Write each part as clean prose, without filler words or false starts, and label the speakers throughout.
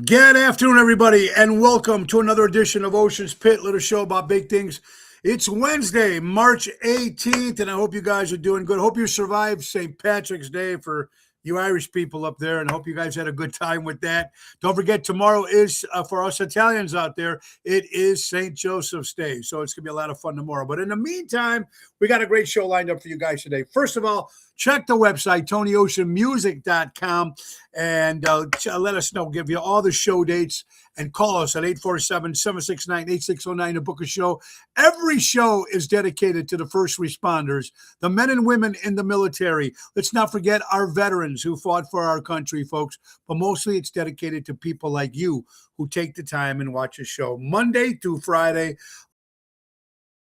Speaker 1: Good afternoon, everybody, and welcome to another edition of Ocean's Pit, little show about big things. It's Wednesday, March 18th, and I hope you guys are doing good. Hope you survived St. Patrick's Day for you Irish people up there, and hope you guys had a good time with that. Don't forget, tomorrow is, for us Italians out there, it is St. Joseph's Day, so it's going to be a lot of fun tomorrow. But in the meantime, we got a great show lined up for you guys today. First of all, check the website, TonyOceanMusic.com, and let us know, give you all the show dates, and call us at 847-769-8609 to book a show. Every show is dedicated to the first responders, the men and women in the military. Let's not forget our veterans who fought for our country, folks, but mostly it's dedicated to people like you who take the time and watch a show Monday through Friday,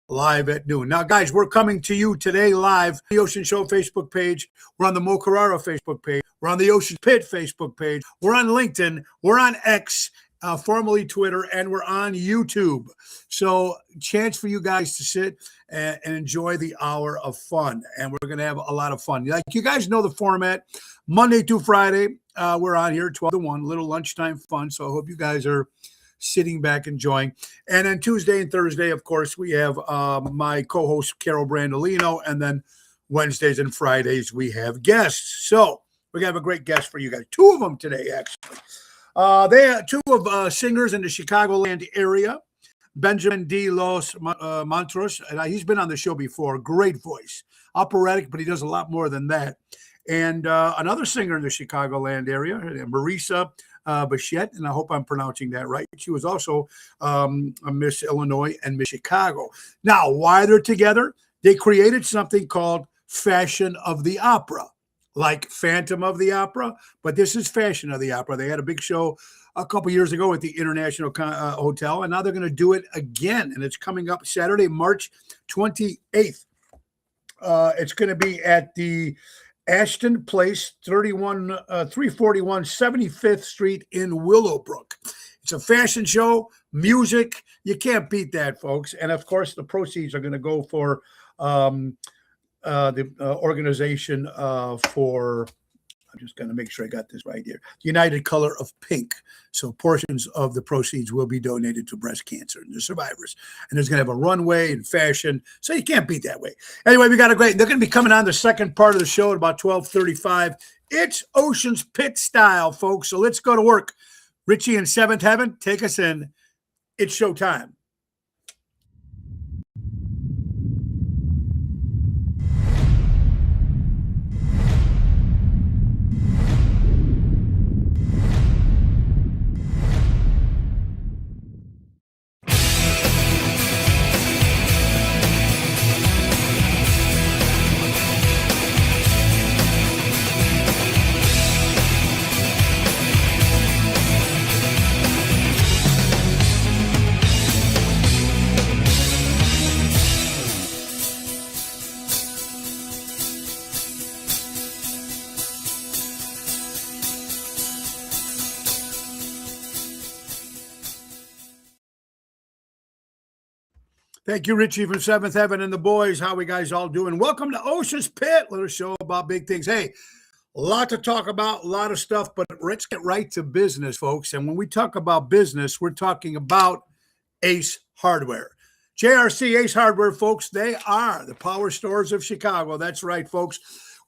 Speaker 1: live at noon. Now, guys, we're coming to you today live. The Ocean Show Facebook page. We're on the Mo Carrara Facebook page. We're on the Ocean Pit Facebook page. We're on LinkedIn. We're on X, formerly Twitter, and we're on YouTube. So, chance for you guys to sit and enjoy the hour of fun. And we're going to have a lot of fun. Like you guys know the format. Monday through Friday, we're on here 12 to 1, little lunchtime fun. So, I hope you guys are sitting back enjoying. And then Tuesday and Thursday, of course, we have my co-host Carol Brandolino, and then Wednesdays and Fridays we have guests. So we're gonna have a great guest for you guys. Two of them today, actually. They are two of singers in the Chicagoland area. Benjamin D. Los Montrose, and he's been on the show before. Great voice, operatic, but he does a lot more than that. And another singer in the Chicagoland area, Marisa Bichette, and I hope I'm pronouncing that right. She was also a Miss Illinois and Miss Chicago. Now, why they're together? They created something called Fashion of the Opera, like Phantom of the Opera, but this is Fashion of the Opera. They had a big show a couple years ago at the International Hotel, and now they're going to do it again, and it's coming up Saturday, March 28th. It's going to be at the Ashton Place, 341 75th Street in Willowbrook. It's a fashion show, music. You can't beat that, folks. And, of course, the proceeds are going to go for the organization for – I'm just going to make sure I got this right here. United Color of Pink. So portions of the proceeds will be donated to breast cancer and the survivors. And there's going to have a runway and fashion. So you can't beat that way. Anyway, we got a great – they're going to be coming on the second part of the show at about 12:35. It's Ocean's Pit style, folks. So let's go to work. Richie in Seventh Heaven, take us in. It's showtime. Thank you, Richie from Seventh Heaven and the boys. How we guys all doing? Welcome to Ocean's Pit, little show about big things. Hey, a lot to talk about, a lot of stuff, but let's get right to business, folks. And when we talk about business, we're talking about Ace Hardware. JRC Ace Hardware, folks, they are the power stores of Chicago. That's right, folks.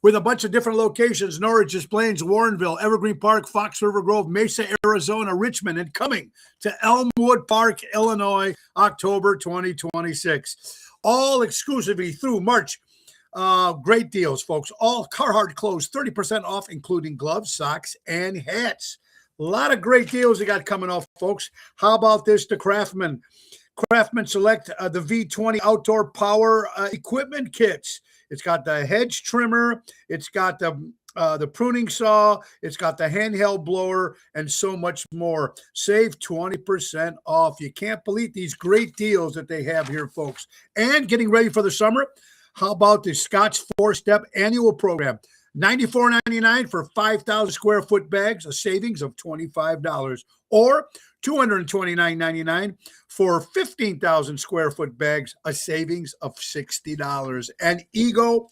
Speaker 1: With a bunch of different locations, Norridge, Des Plaines, Warrenville, Evergreen Park, Fox River Grove, Mesa, Arizona, Richmond, and coming to Elmwood Park, Illinois, October 2026. All exclusively through March. Great deals, folks. All Carhartt clothes, 30% off, including gloves, socks, and hats. A lot of great deals you got coming off, folks. How about this? The Craftsman Select the V20 Outdoor Power Equipment Kits. It's got the hedge trimmer. It's got the pruning saw. It's got the handheld blower and so much more. Save 20% off. You can't believe these great deals that they have here, folks. And getting ready for the summer, how about the Scotch 4-Step Annual Program? $94.99 for 5,000 square foot bags, a savings of $25. Or $229.99 for 15,000 square foot bags, a savings of $60. And Ego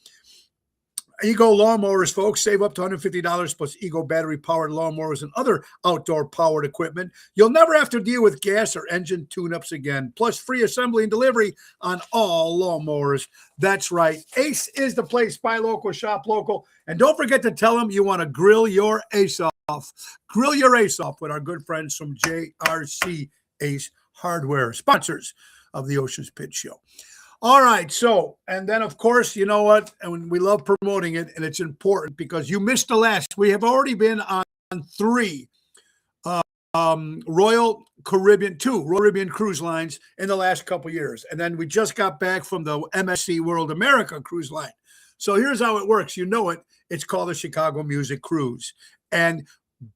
Speaker 1: Ego lawnmowers, folks, save up to $150 plus Ego battery-powered lawnmowers and other outdoor-powered equipment. You'll never have to deal with gas or engine tune-ups again, plus free assembly and delivery on all lawnmowers. That's right. Ace is the place. Buy local, shop local. And don't forget to tell them you want to grill your ace off. Grill your ace off with our good friends from JRC Ace Hardware, sponsors of the Ocean's Pitch Show. All right. So, and then, of course, you know what? And we love promoting it, and it's important because you missed the last. We have already been on 3 Royal Caribbean cruise lines in the last couple of years. And then we just got back from the MSC World America cruise line. So here's how it works. You know it. It's called the Chicago Music Cruise. And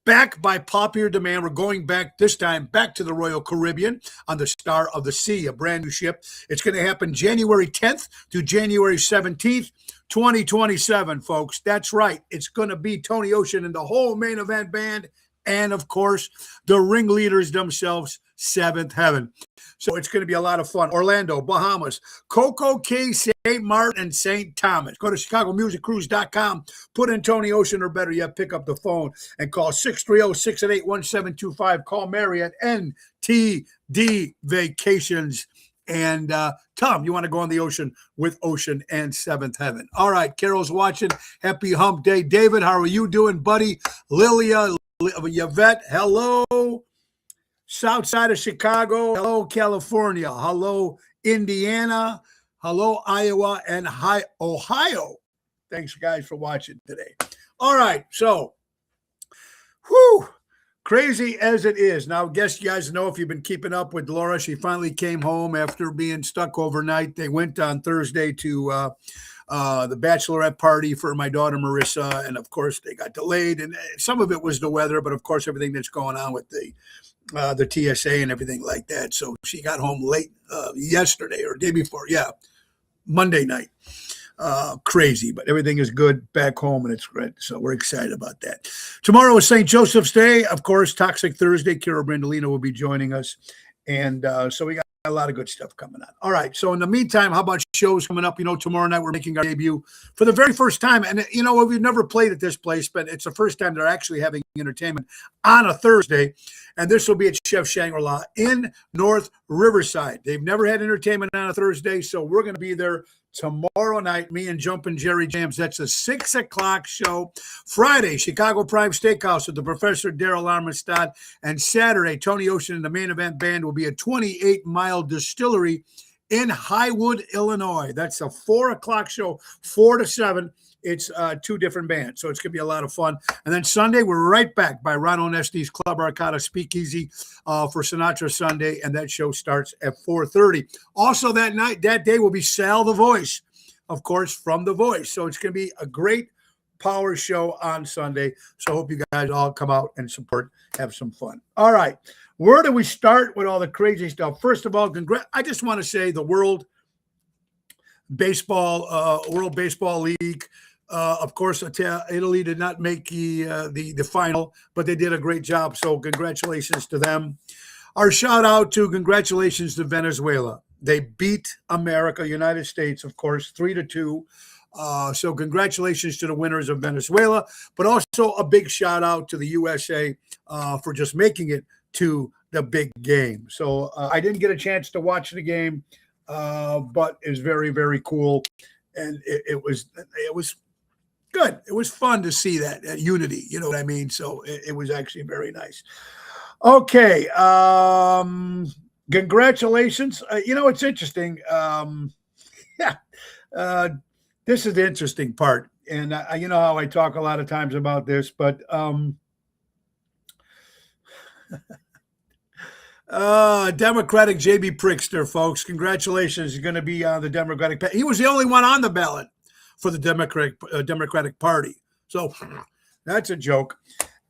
Speaker 1: back by popular demand, we're going back this time back to the Royal Caribbean on the Star of the Sea, a brand new ship. It's going to happen January 10th to January 17th, 2027, folks. That's right. It's going to be Tony Ocean and the whole main event band, and of course, the ringleaders themselves, Seventh Heaven. So it's going to be a lot of fun. Orlando, Bahamas, Coco Cay, St. Martin, and St. Thomas. Go to ChicagoMusicCruise.com, put in Tony Ocean, or better yet, pick up the phone and call 630-688-1725. Call Mary at NTD Vacations. And tell them you want to go on the ocean with Ocean and Seventh Heaven. All right, Carol's watching. Happy Hump Day. David, how are you doing, buddy? Lilia, Yvette, hello. South side of Chicago, hello, California, hello, Indiana, hello, Iowa, and hi, Ohio. Thanks, guys, for watching today. All right, so, crazy as it is. Now, I guess you guys know if you've been keeping up with Laura, she finally came home after being stuck overnight. They went on Thursday to the bachelorette party for my daughter, Marissa, and, of course, they got delayed, and some of it was the weather, but, of course, everything that's going on with the TSA and everything like that. So she got home late yesterday or day before. Yeah, Monday night. Crazy, but everything is good back home and it's great. So we're excited about that. Tomorrow is St. Joseph's Day. Of course, Toxic Thursday. Kira Brandolino will be joining us. And so we got a lot of good stuff coming on. All right. So in the meantime, how about shows coming up? You know, tomorrow night we're making our debut for the very first time. And, you know, we've never played at this place, but it's the first time they're actually having entertainment on a Thursday. And this will be at Chef Shangri-La in North Riverside. They've never had entertainment on a Thursday, so we're going to be there tomorrow night, me and Jumpin' Jerry Jams. That's a 6 o'clock show. Friday, Chicago Prime Steakhouse with the Professor Daryl Armistad. And Saturday, Tony Ocean and the main event band will be at 28 Mile Distillery in Highwood, Illinois. That's a 4 o'clock show, 4 to 7. It's 2 different bands, so it's going to be a lot of fun. And then Sunday, we're right back by Ron Onesti's Club Arcada Speakeasy for Sinatra Sunday, and that show starts at 4:30. Also that day will be Sal the Voice, of course, from The Voice. So it's going to be a great power show on Sunday. So I hope you guys all come out and support, have some fun. All right, where do we start with all the crazy stuff? First of all, I just want to say the World Baseball League. Of course, Italy did not make the final, but they did a great job. So congratulations to them. Our shout out to congratulations to Venezuela. They beat America, United States, of course, 3-2. So congratulations to the winners of Venezuela, but also a big shout out to the USA for just making it to the big game. So I didn't get a chance to watch the game, but it was very, very cool. And it was good. It was fun to see that unity. You know what I mean? So it was actually very nice. Okay. Congratulations. You know, it's interesting. This is the interesting part. And you know how I talk a lot of times about this, but Democratic J.B. Pritzker, folks. Congratulations. He's going to be on the Democratic. He was the only one on the ballot for the Democratic Party. So that's a joke.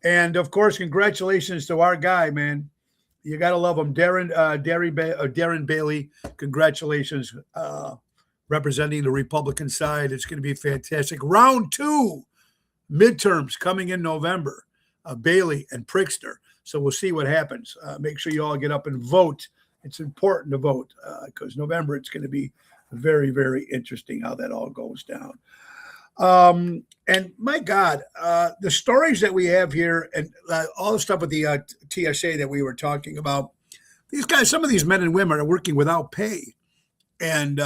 Speaker 1: And, of course, congratulations to our guy, man. You got to love him. Darren Bailey, congratulations, representing the Republican side. It's going to be fantastic. Round 2, midterms coming in November, Bailey and Pritzker. So we'll see what happens. Make sure you all get up and vote. It's important to vote because November it's going to be very, very interesting how that all goes down. And my God, the stories that we have here and all the stuff with the TSA that we were talking about, these guys, some of these men and women are working without pay. And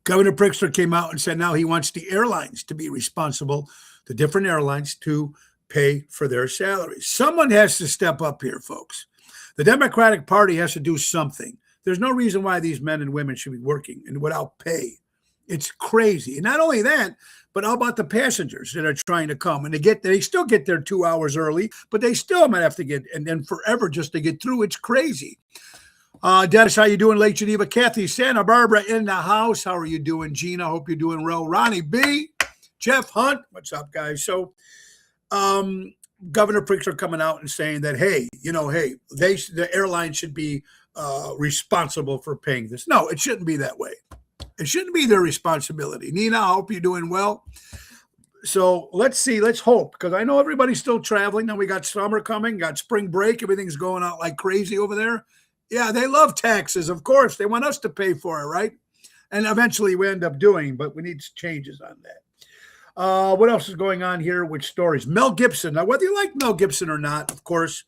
Speaker 1: Governor Pritzker came out and said now he wants the airlines to be responsible, the different airlines, to pay for their salaries. Someone has to step up here, folks. The Democratic Party has to do something. There's no reason why these men and women should be working and without pay. It's crazy. And not only that, but how about the passengers that are trying to come and they still get there 2 hours early, but they still might have to get and then forever just to get through. It's crazy. Dennis, how you doing? Lake Geneva, Kathy, Santa Barbara in the house. How are you doing, Gina? Hope you're doing well. Ronnie B, Jeff Hunt, what's up, guys? So, Governor Pritzker coming out and saying that, hey, the airline should be responsible for paying this. No, it shouldn't be that way. It shouldn't be their responsibility. Nina, I hope you're doing well. So let's see. Let's hope, because I know everybody's still traveling. Now we got summer coming, got spring break. Everything's going out like crazy over there. Yeah, they love taxes, of course. They want us to pay for it, right? And eventually we end up doing, but we need changes on that. What else is going on here? Which stories? Mel Gibson. Now, whether you like Mel Gibson or not, of course,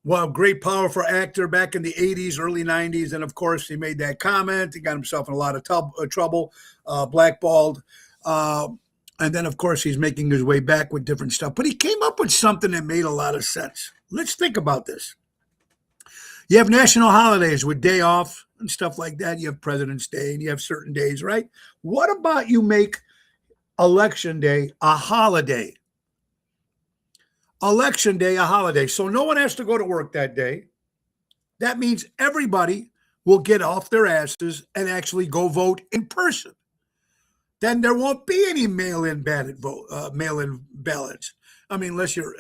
Speaker 1: well, great, powerful actor back in the 80s, early 90s. And, of course, he made that comment. He got himself in a lot of trouble, blackballed. And then, of course, he's making his way back with different stuff. But he came up with something that made a lot of sense. Let's think about this. You have national holidays with day off and stuff like that. You have President's Day and you have certain days, right? What about you make Election Day a holiday? Election Day a holiday. So no one has to go to work that day. That means everybody will get off their asses and actually go vote in person. Then there won't be any mail-in ballots. I mean, unless you're,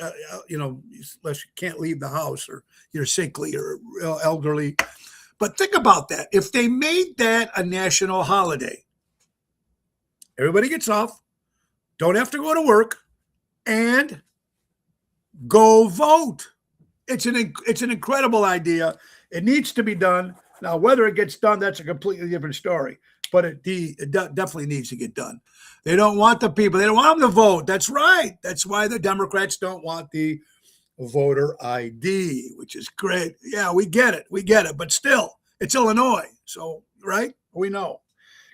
Speaker 1: unless you can't leave the house or you're sickly or elderly. But think about that. If they made that a national holiday, everybody gets off, don't have to go to work, and go vote. It's an incredible idea. It needs to be done. Now, whether it gets done, that's a completely different story. But it definitely needs to get done. They don't want the people. They don't want them to vote. That's right. That's why the Democrats don't want the voter ID, which is great. Yeah, we get it. We get it. But still, it's Illinois. So, right? We know.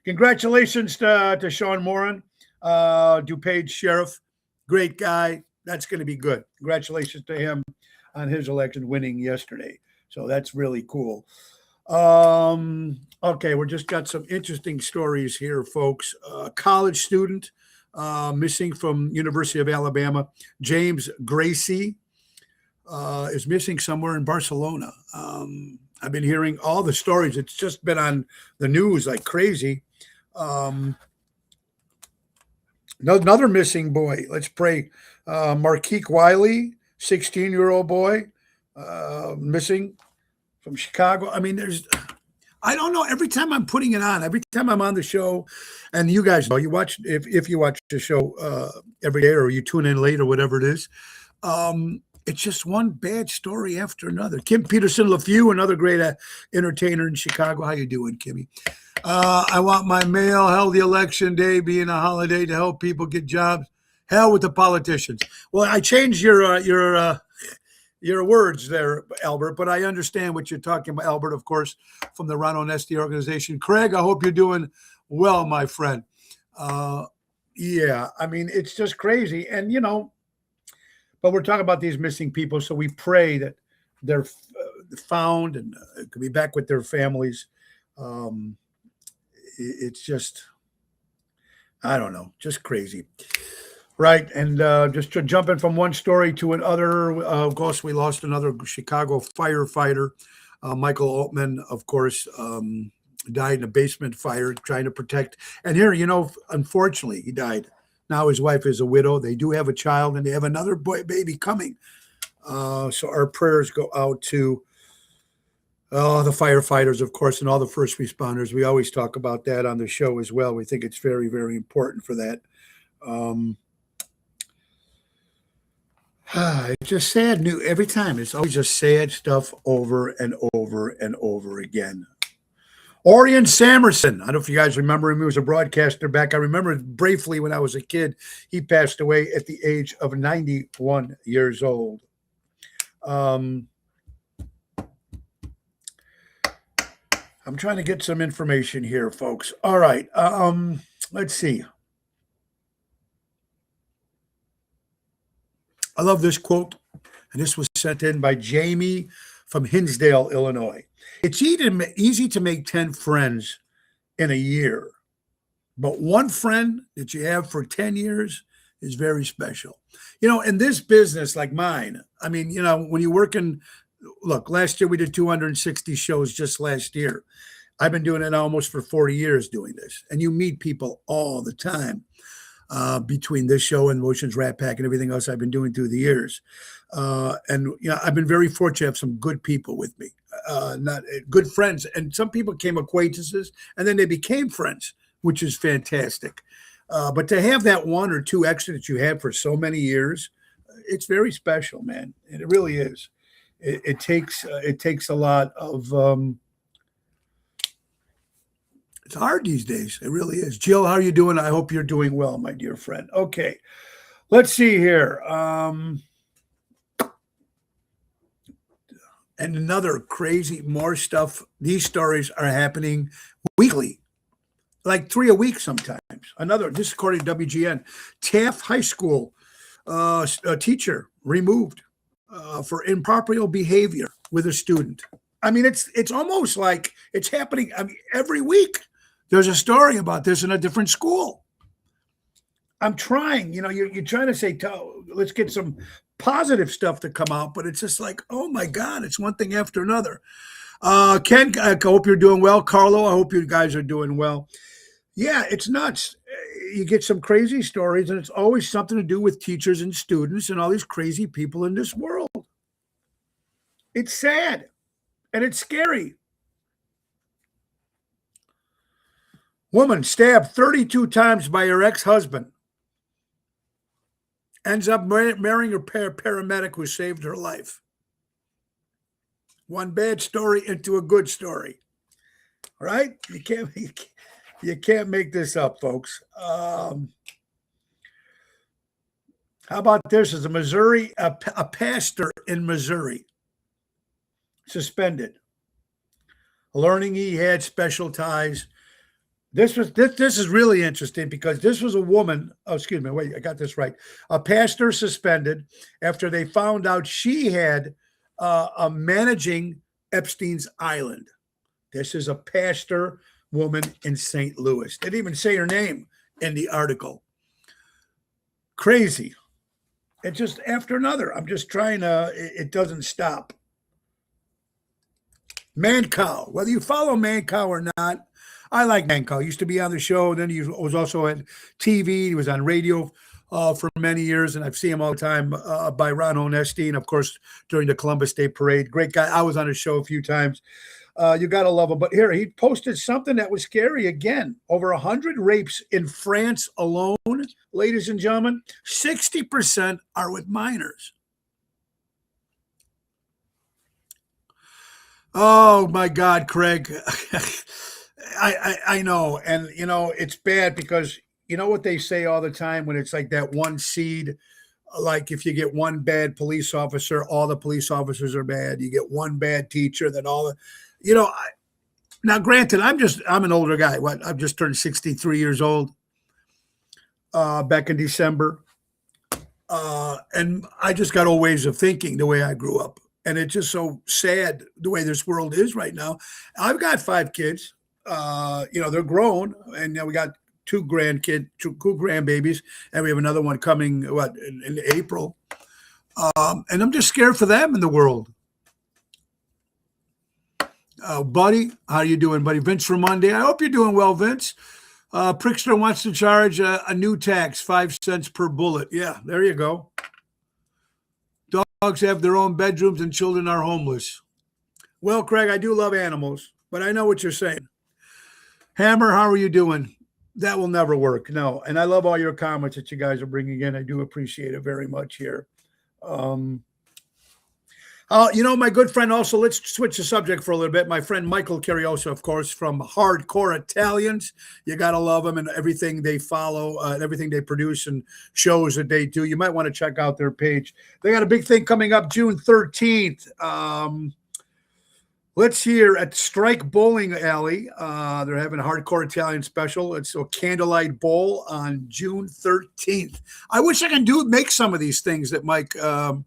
Speaker 1: Congratulations to Sean Moran, DuPage Sheriff. Great guy. That's going to be good. Congratulations to him on his election winning yesterday. So that's really cool. Okay, we just got some interesting stories here, folks. College student missing from University of Alabama, James Gracie, is missing somewhere in Barcelona. I've been hearing all the stories. It's just been on the news like crazy. Another missing boy. Let's pray. Markeek Wiley, 16-year-old boy, missing from Chicago. I mean, I don't know. Every time I'm putting it on, every time I'm on the show, and you guys know, you watch, if you watch the show every day or you tune in late or whatever it is, it's just one bad story after another. Kim Peterson LaFew, another great entertainer in Chicago. How you doing, Kimmy? I want my mail, healthy election day being a holiday to help people get jobs. Hell with the politicians. Well, I changed your words there, Albert, but I understand what you're talking about, Albert, of course, from the Ron Onesti organization. Craig, I hope you're doing well, my friend. Yeah, I mean, it's just crazy. And, but we're talking about these missing people, so we pray that they're found and could be back with their families. It's just, I don't know, just crazy. Right, and just jumping from one story to another, of course, we lost another Chicago firefighter. Michael Altman, of course, died in a basement fire trying to protect. And here, unfortunately, he died. Now his wife is a widow. They do have a child, and they have another baby coming. So our prayers go out to the firefighters, of course, and all the first responders. We always talk about that on the show as well. We think it's very, very important for that. It's just sad news every time. It's always just sad stuff over and over and over again. Orion Samerson. I don't know if you guys remember him. He was a broadcaster back. I remember briefly when I was a kid. He passed away at the age of 91 years old. I'm trying to get some information here, folks. All right. Let's see. I love this quote, and this was sent in by Jamie from Hinsdale, Illinois. It's easy to make 10 friends in a year, but one friend that you have for 10 years is very special. In this business like mine, I mean, when you work look, last year we did 260 shows just last year. I've been doing it almost for 40 years doing this, and you meet people all the time. Between this show and Motions Rat Pack and everything else I've been doing through the years. And I've been very fortunate to have some good people with me, not good friends. And some people became acquaintances and then they became friends, which is fantastic. But to have that one or two extra that you had for so many years, it's very special, man. And it really is. It takes a lot of, it's hard these days. It really is. Jill, how are you doing? I hope you're doing well, my dear friend. Okay, let's see here. And another crazy, more stuff. These stories are happening weekly, like 3 a week sometimes. This according to WGN. Taft High School a teacher removed for improper behavior with a student. I mean, it's almost like it's happening every week. There's a story about this in a different school. I'm trying, you're trying to say, let's get some positive stuff to come out, but it's just like, oh my God, it's one thing after another. Ken, I hope you're doing well. Carlo, I hope you guys are doing well. Yeah, it's nuts. You get some crazy stories, and it's always something to do with teachers and students and all these crazy people in this world. It's sad, and it's scary. Woman stabbed 32 times by her ex-husband. Ends up marrying a paramedic who saved her life. One bad story into a good story. All right? You can't make this up, folks. How about this? Is a pastor in Missouri suspended, learning he had special ties. This is really interesting because this was a woman. Oh, excuse me. Wait, I got this right. A pastor suspended after they found out she had a managing Epstein's Island. This is a pastor woman in St. Louis. They didn't even say her name in the article. Crazy. It's just after another. I'm just trying to. It doesn't stop. Mancow. Whether you follow Mancow or not. I like Mancow. He used to be on the show. Then he was also at TV. He was on radio for many years, and I've seen him all the time by Ron Honesti, and of course during the Columbus Day Parade. Great guy. I was on his show a few times. You got to love him. But here, he posted something that was scary again. Over 100 rapes in France alone, ladies and gentlemen. 60% are with minors. Oh, my God, Craig. I know. And, it's bad because you know what they say all the time when it's like that one seed, like if you get one bad police officer, all the police officers are bad. You get one bad teacher, then all the, now granted, I'm an older guy. I've just turned 63 years old back in December. And I just got old ways of thinking the way I grew up. And it's just so sad the way this world is right now. I've got 5 kids. They're grown, and we got 2 grandbabies, and we have another one coming in April. And I'm just scared for them in the world. Buddy, how you doing, buddy? Vince from Monday. I hope you're doing well, Vince. Prickster wants to charge a new tax, 5 cents per bullet. Yeah, there you go. Dogs have their own bedrooms and children are homeless. Well, Craig, I do love animals, but I know what you're saying. Hammer, how are you doing? That will never work. No. And I love all your comments that you guys are bringing in. I do appreciate it very much here. How My good friend also, let's switch the subject for a little bit. My friend Michael Cariosa, of course, from Hardcore Italians. You got to love them and everything they follow, everything they produce and shows that they do. You might want to check out their page. They got a big thing coming up June 13th. Let's hear at Strike Bowling Alley. They're having a Hardcore Italian special. It's a candlelight bowl on June 13th. I wish I could make some of these things that Mike and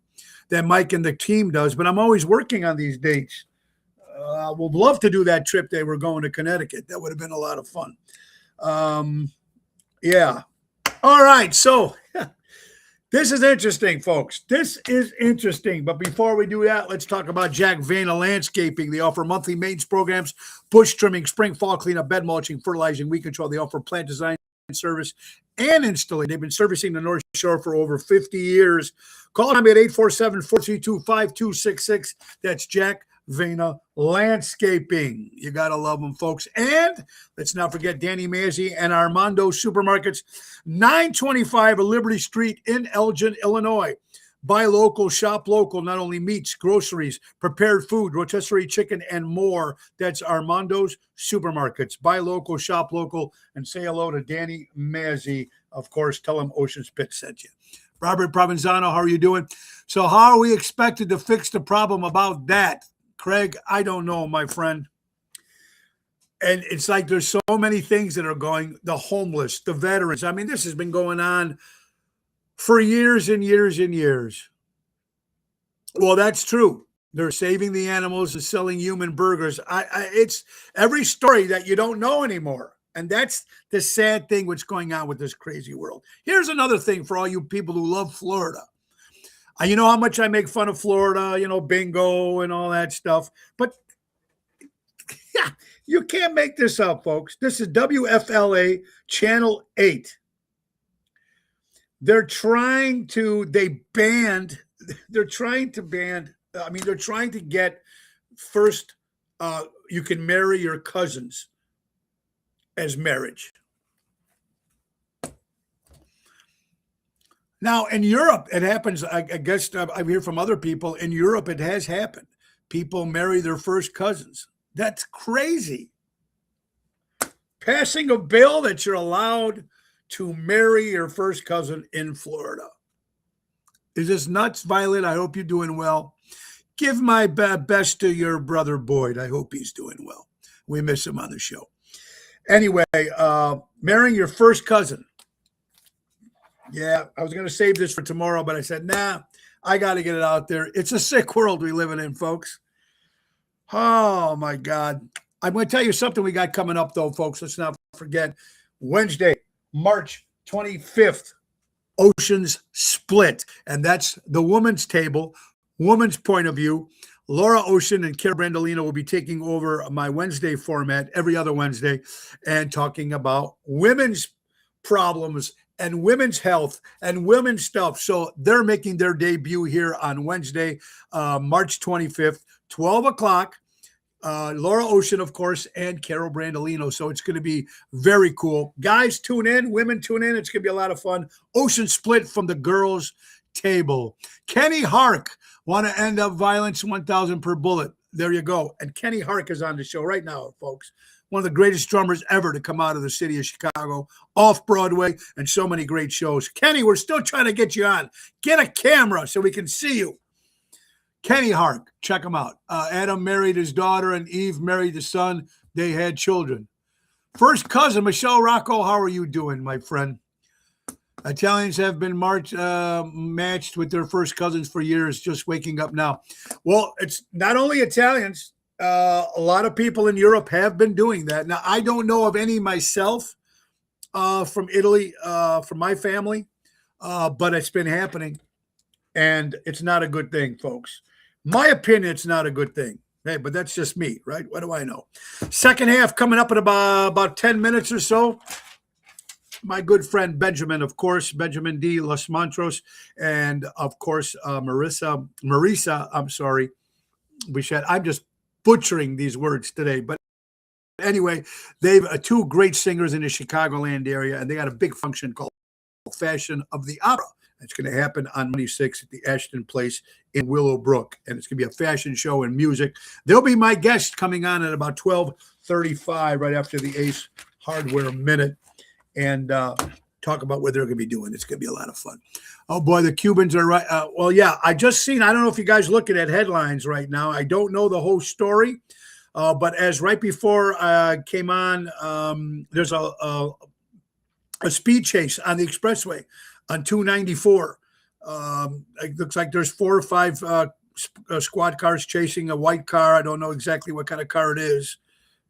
Speaker 1: the team does, but I'm always working on these dates. Would love to do that trip. They were going to Connecticut. That would have been a lot of fun. Yeah. All right. So this is interesting, folks. This is interesting. But before we do that, let's talk about Jack Vayner Landscaping. They offer monthly maintenance programs, bush trimming, spring, fall cleanup, bed mulching, fertilizing, weed control. They offer plant design service and installation. They've been servicing the North Shore for over 50 years. Call them at 847-432-5266. That's Jack Vayner Landscaping. You got to love them, folks. And let's not forget Danny Mazzi and Armando Supermarkets, 925 Liberty Street in Elgin, Illinois. Buy local, shop local, not only meats, groceries, prepared food, rotisserie chicken, and more. That's Armando's Supermarkets. Buy local, shop local, and say hello to Danny Mazzi. Of course, tell him Ocean Spit sent you. Robert Provenzano, how are you doing? So how are we expected to fix the problem about that? Craig, I don't know, my friend. And it's like there's so many things that are going, the homeless, the veterans. I mean, this has been going on for years and years and years. Well, that's true. They're saving the animals and selling human burgers. It's every story that you don't know anymore. And that's the sad thing what's going on with this crazy world. Here's another thing for all you people who love Florida. You know how much I make fun of Florida, bingo and all that stuff. But yeah, you can't make this up, folks. This is WFLA Channel 8. They're trying to get first, you can marry your cousins as marriage. Now, in Europe, it happens. I guess I hear from other people. In Europe, it has happened. People marry their first cousins. That's crazy. Passing a bill that you're allowed to marry your first cousin in Florida. Is this nuts, Violet? I hope you're doing well. Give my best to your brother, Boyd. I hope he's doing well. We miss him on the show. Anyway, marrying your first cousin. Yeah, I was going to save this for tomorrow, but I said, nah, I got to get it out there. It's a sick world we living in, folks. Oh, my God. I'm going to tell you something we got coming up, though, folks. Let's not forget Wednesday, March 25th, Ocean's Split. And that's the woman's table, woman's point of view. Laura Ocean and Cara Brandolino will be taking over my Wednesday format every other Wednesday and talking about women's problems and women's health and women's stuff. So they're making their debut here on Wednesday, March 25th, 12 o'clock. Laura Ocean, of course, and Carol Brandolino. So it's going to be very cool. Guys, tune in. Women, tune in. It's going to be a lot of fun. Ocean Split from the girls' table. Kenny Hark, want to end up violence, 1,000 per bullet. There you go. And Kenny Hark is on the show right now, folks. One of the greatest drummers ever to come out of the city of Chicago, off Broadway, and so many great shows. Kenny, we're still trying to get you on. Get a camera so we can see you. Kenny Hark, check him out. Adam married his daughter and Eve married the son. They had children. First cousin, Michelle Rocco, how are you doing, my friend? Italians have been matched with their first cousins for years, just waking up now. Well, it's not only Italians. A lot of people in Europe have been doing that. Now, I don't know of any myself from Italy, from my family, but it's been happening, and it's not a good thing, folks. My opinion, it's not a good thing. Hey, but that's just me, right? What do I know? Second half coming up in about 10 minutes or so. My good friend Benjamin, of course, Benjamin D. Los Montrose, and of course, Marisa, Bichette. I'm just butchering these words today, but anyway, they've two great singers in the Chicagoland area, and they got a big function called Fashion of the Opera, It's going to happen on 26 at the Ashton Place in Willowbrook, and it's going to be a fashion show and music. They'll be my guests coming on at about 12:35, right after the Ace Hardware Minute, and talk about what they're going to be doing. It's going to be a lot of fun. Oh boy, the Cubans are right. Well, yeah, I just seen. I don't know if you guys looking at headlines right now. I don't know the whole story, but as right before I came on, there's a speed chase on the expressway on 294. It looks like there's 4 or 5 squad cars chasing a white car. I don't know exactly what kind of car it is.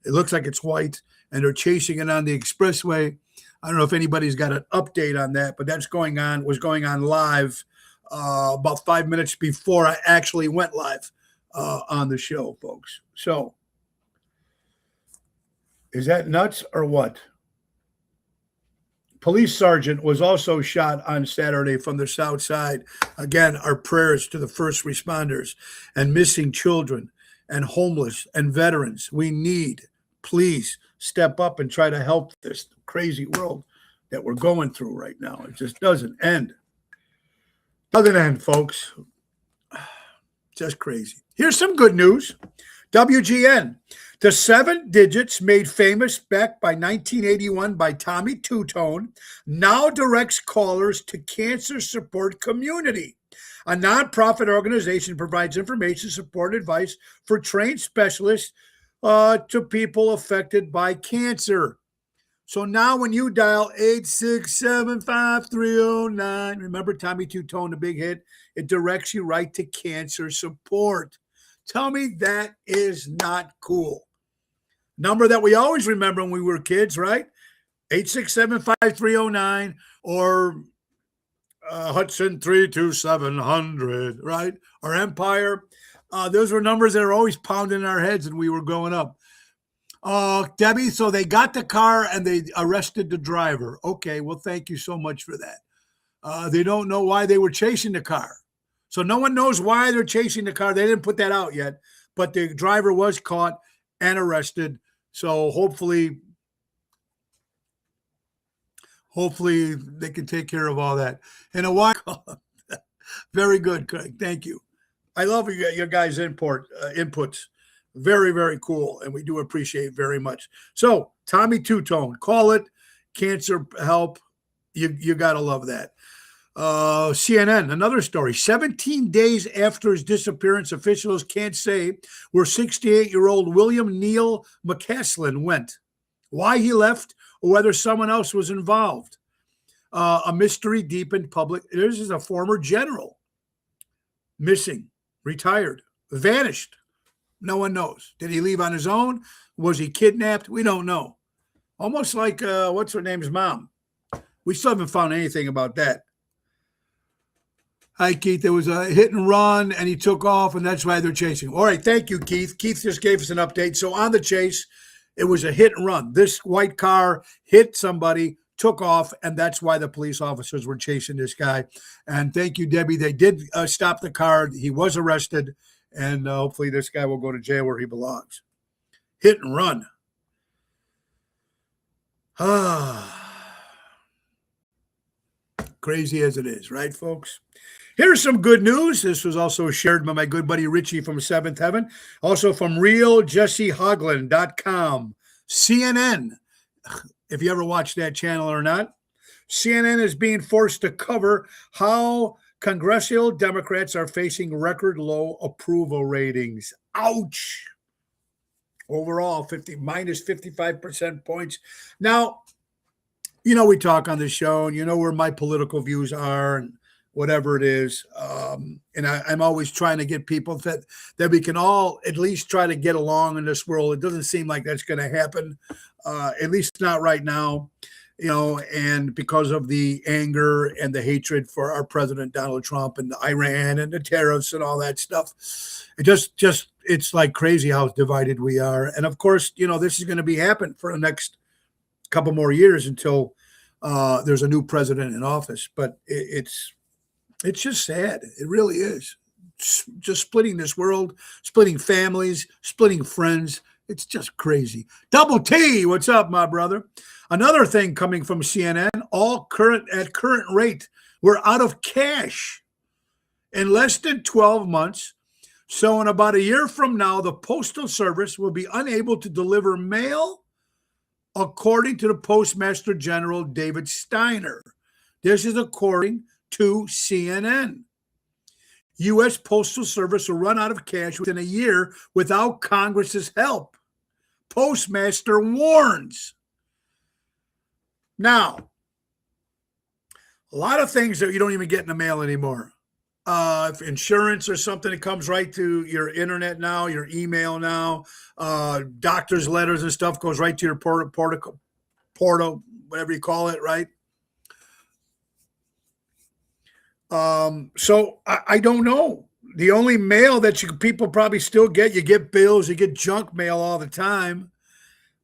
Speaker 1: It looks like it's white, and they're chasing it on the expressway. I don't know if anybody's got an update on that, but was going on live about 5 minutes before I actually went live on the show, folks. So is that nuts or what? Police sergeant was also shot on Saturday from the south side. Again, our prayers to the first responders and missing children and homeless and veterans. We need, please step up and try to help this crazy world that we're going through right now. It just doesn't end. Doesn't end, folks. Just crazy. Here's some good news. WGN. The 7 digits made famous back by 1981 by Tommy Tutone now directs callers to Cancer Support Community. A nonprofit organization provides information, support, advice for trained specialists to people affected by cancer. So now when you dial 867-5309, remember Tommy Tutone, the big hit, it directs you right to cancer support. Tell me that is not cool. Number that we always remember when we were kids, right? 867-5309 or Hudson 32700, right? Or Empire. Those were numbers that are always pounding in our heads when we were growing up. Debbie, so they got the car and they arrested the driver. Okay, well, thank you so much for that. They don't know why they were chasing the car. So no one knows why they're chasing the car. They didn't put that out yet, but the driver was caught and arrested. So hopefully they can take care of all that. In a while, very good, Craig. Thank you. I love your guys' inputs. Very, very cool, and we do appreciate very much. So Tommy Tutone, call it cancer help. You got to love that. CNN, another story. 17 days after his disappearance, officials can't say where 68-year-old William Neal McCaslin went, why he left, or whether someone else was involved. A mystery deep in public. This is a former general. Missing, retired, vanished. No one knows. Did he leave on his own? Was he kidnapped? We don't know. Almost like, what's her name's mom? We still haven't found anything about that. Hi, Keith. There was a hit and run, and he took off, and that's why they're chasing. All right, thank you, Keith. Keith just gave us an update. So on the chase, it was a hit and run. This white car hit somebody, took off, and that's why the police officers were chasing this guy. And thank you, Debbie. They did stop the car. He was arrested, and hopefully this guy will go to jail where he belongs. Hit and run. Crazy as it is, right, folks? Here's some good news. This was also shared by my good buddy Richie from Seventh Heaven, also from RealJesseHoglund.com. CNN, if you ever watch that channel or not, CNN is being forced to cover how congressional Democrats are facing record low approval ratings. Ouch. Overall, minus 55% points. Now, you know, we talk on the show, and you know where my political views are and whatever it is. And I'm always trying to get people that we can all at least try to get along in this world. It doesn't seem like that's going to happen, at least not right now, you know, and because of the anger and the hatred for our president, Donald Trump, and Iran and the tariffs and all that stuff. It just it's like crazy how divided we are. And of course, you know, this is going to be happening for the next couple more years until there's a new president in office. But it's just sad. It really is. It's just splitting this world, splitting families, splitting friends. It's just crazy. Double T, what's up, my brother? Another thing coming from CNN, all current rate. We're out of cash in less than 12 months. So in about a year from now, the Postal Service will be unable to deliver mail, according to the Postmaster General, David Steiner. This is according to CNN. U.S. Postal Service will run out of cash within a year without Congress's help. Postmaster warns. Now, a lot of things that you don't even get in the mail anymore. If insurance or something that comes right to your internet now, your email now, doctor's letters and stuff goes right to your portal, whatever you call it, right? So I don't know. The only mail that people probably still get, you get bills, you get junk mail all the time.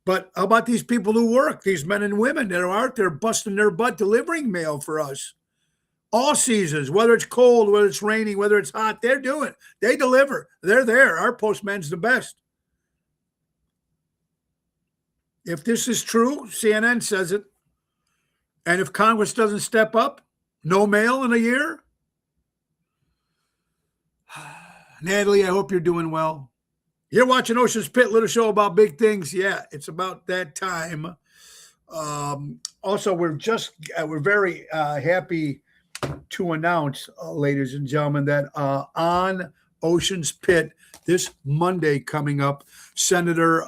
Speaker 1: But how about these people who work, these men and women that are out there busting their butt delivering mail for us? All seasons, whether it's cold, whether it's raining, whether it's hot, they're doing it. They deliver. They're there. Our postman's the best. If this is true, CNN says it. And if Congress doesn't step up, no mail in a year? Natalie, I hope you're doing well. You're watching Ocean's Pit, little show about big things. Yeah, it's about that time. Also, we're very happy to announce, ladies and gentlemen, that on Ocean's Pit this Monday coming up, Senator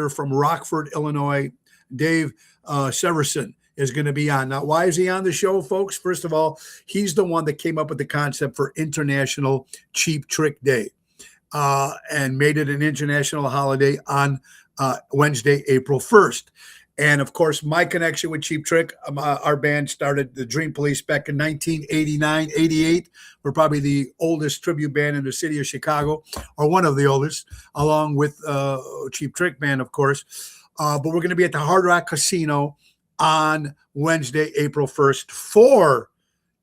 Speaker 1: from Rockford, Illinois, Dave Severson, is going to be on. Now, why is he on the show, folks? First of all, he's the one that came up with the concept for International Cheap Trick Day and made it an international holiday on Wednesday, April 1st. And, of course, my connection with Cheap Trick, our band started the Dream Police back in 1989, 88. We're probably the oldest tribute band in the city of Chicago, or one of the oldest, along with Cheap Trick Band, of course. But we're going to be at the Hard Rock Casino on Wednesday, April 1st for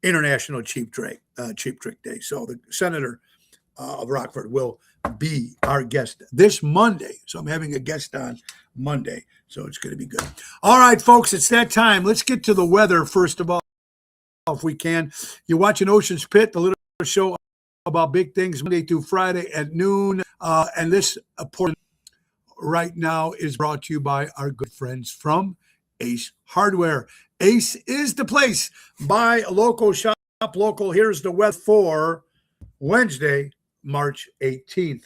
Speaker 1: International Cheap Trick Day. So the Senator of Rockford will be our guest this Monday. So I'm having a guest on Monday. So it's going to be good. All right, folks, it's that time. Let's get to the weather first of all, if we can. You're watching Ocean's Pit, the little show about big things, Monday through Friday at noon. And this portion right now is brought to you by our good friends from Ace Hardware. Ace is the place. Buy local, shop local. Here's the weather for Wednesday, March 18th.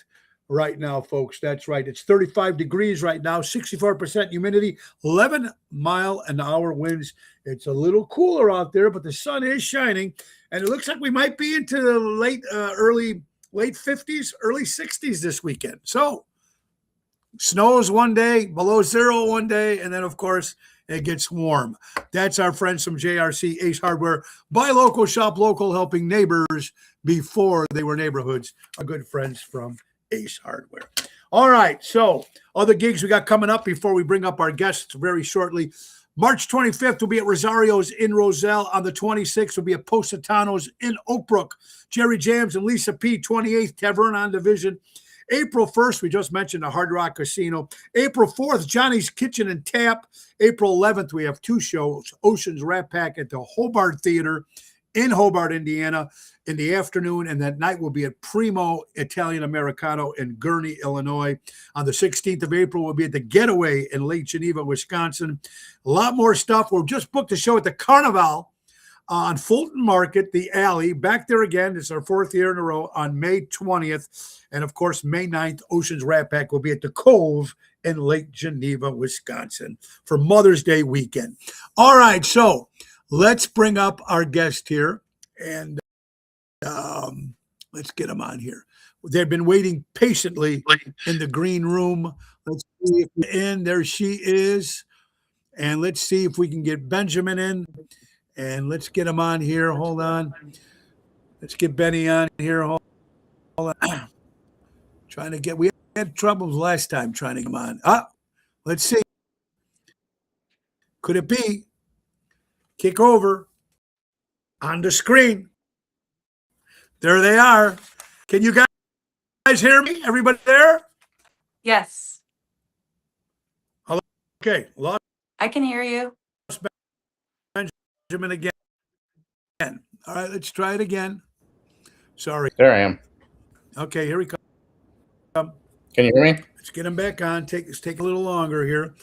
Speaker 1: Right now, folks, that's right. It's 35 degrees right now, 64% humidity, 11-mile-an-hour winds. It's a little cooler out there, but the sun is shining, and it looks like we might be into the late 50s, early 60s this weekend. So snows one day, below zero one day, and then, of course, it gets warm. That's our friends from JRC Ace Hardware. Buy local, shop local, helping neighbors before they were neighborhoods. Our good friends from Ace Hardware. All right, so other gigs we got coming up before we bring up our guests very shortly. March 25th, we'll be at Rosario's in Roselle. On the 26th, we'll be at Positano's in Oak Brook. Jerry Jams and Lisa P. 28th, Tavern on Division. April 1st, we just mentioned the Hard Rock Casino. April 4th, Johnny's Kitchen and Tap. April 11th, we have two shows. Ocean's Rat Pack at the Hobart Theater in Hobart, Indiana, in the afternoon, and that night will be at Primo Italian Americano in Gurnee, Illinois. On the 16th of April, we'll be at the Getaway in Lake Geneva, Wisconsin. A lot more stuff. We've just booked a show at the Carnival on Fulton Market, the Alley. Back there again. It's our fourth year in a row on May 20th. And, of course, May 9th, Ocean's Rat Pack will be at the Cove in Lake Geneva, Wisconsin for Mother's Day weekend. All right, so let's bring up our guest here, and let's get them on here. They've been waiting patiently in the green room. Let's see if we're in. There she is. And let's see if we can get Benjamin in. And let's get him on here. Hold on. Let's get Benny on here. Hold on. We had troubles last time trying to get him on. Let's see. Could it be? Kick over on the screen. There they are. Can you guys hear me? Everybody there?
Speaker 2: Yes.
Speaker 1: Hello? Okay. Lost
Speaker 2: I can hear you.
Speaker 1: Benjamin again. All right, let's try it again. Sorry.
Speaker 3: There I am.
Speaker 1: Okay, here we come.
Speaker 3: Can you hear me?
Speaker 1: Let's get him back on. Let's take a little longer here.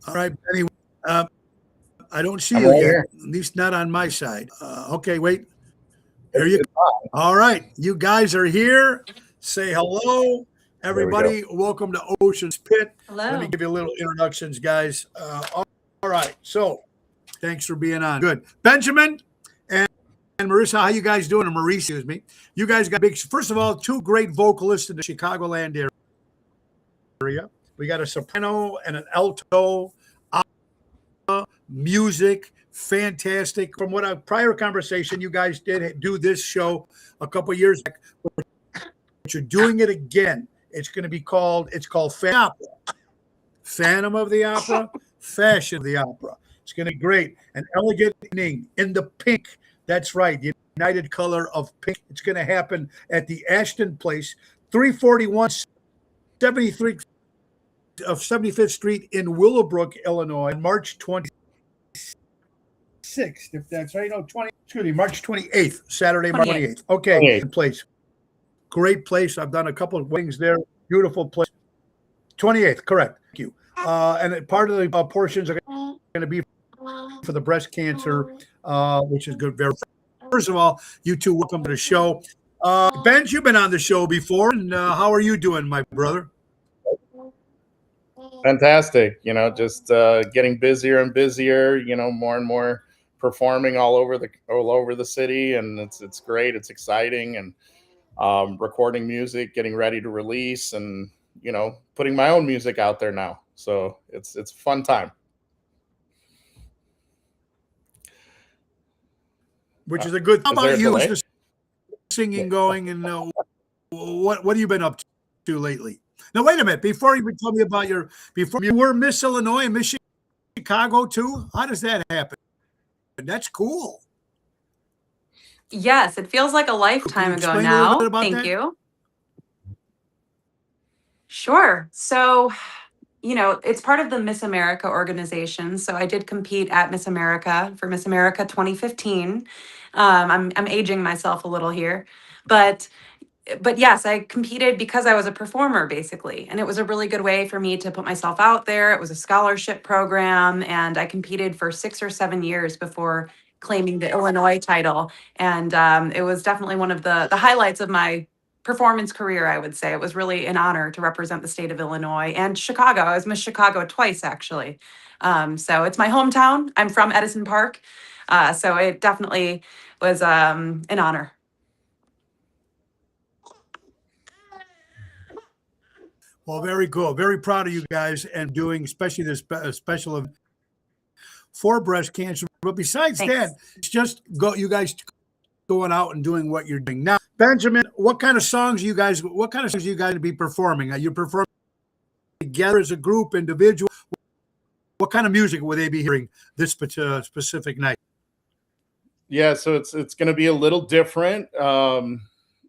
Speaker 1: All right, Benny. I don't see
Speaker 3: I'm
Speaker 1: you
Speaker 3: right
Speaker 1: yet.
Speaker 3: here.
Speaker 1: At least not on my side. Okay, wait. There you go. All right, you guys are here. Say hello, everybody. Welcome to Ocean's Pit.
Speaker 2: Hello.
Speaker 1: Let me give you a little introductions, guys. All right, so thanks for being on. Good, Benjamin and Marissa. How you guys doing? Or Maurice, excuse me. You guys got big. First of all, two great vocalists in the Chicagoland area. We got a soprano and an alto. Music, fantastic. From what a prior conversation, you guys did do this show a couple years back, but you're doing it again. It's called Phantom Opera. Phantom of the Opera, Fashion of the Opera. It's going to be great. An elegant evening in the pink. That's right, the united color of pink. It's going to happen at the Ashton Place, 341 75th Street in Willowbrook, Illinois, on March 26th, if that's right. No, March 28th, Saturday, March 28th. Okay,
Speaker 3: 28th.
Speaker 1: Place. Great place. I've done a couple of weddings there. Beautiful place. 28th, correct. Thank you. And part of the portions are going to be for the breast cancer, which is good. First of all, you two, welcome to the show. Ben, you've been on the show before, and how are you doing, my brother?
Speaker 3: Fantastic. Just getting busier and busier. More and more performing all over the city, and it's great. It's exciting, and recording music, getting ready to release, and putting my own music out there now. So it's a fun time.
Speaker 1: Which is a good. How
Speaker 3: Is there
Speaker 1: about
Speaker 3: a
Speaker 1: you?
Speaker 3: delay?
Speaker 1: Is the singing going, and what have you been up to lately? Now wait a minute. Before you tell me about before you were Miss Illinois and Miss Chicago too. How does that happen? That's cool.
Speaker 2: Yes, it feels like a lifetime ago
Speaker 1: explain a
Speaker 2: now.
Speaker 1: little bit about
Speaker 2: Thank
Speaker 1: that?
Speaker 2: you. Sure. So, it's part of the Miss America organization. So I did compete at Miss America for Miss America 2015. I'm aging myself a little here, but yes, I competed because I was a performer basically, and it was a really good way for me to put myself out there. It was a scholarship program, and I competed for 6 or 7 years before claiming the Illinois title. And it was definitely one of the highlights of my performance career, I would say. It was really an honor to represent the state of Illinois and Chicago. I was Miss Chicago twice, actually. So it's my hometown. I'm from Edison Park. So it definitely was an honor.
Speaker 1: Well, very cool. Very proud of you guys and doing, especially this special event for breast cancer. But besides
Speaker 2: Thanks.
Speaker 1: that, it's just you guys going out and doing what you're doing now. Benjamin, what kind of songs you guys be performing? Are you performing together as a group, individual? What kind of music will they be hearing this specific night?
Speaker 3: Yeah, so it's going to be a little different. A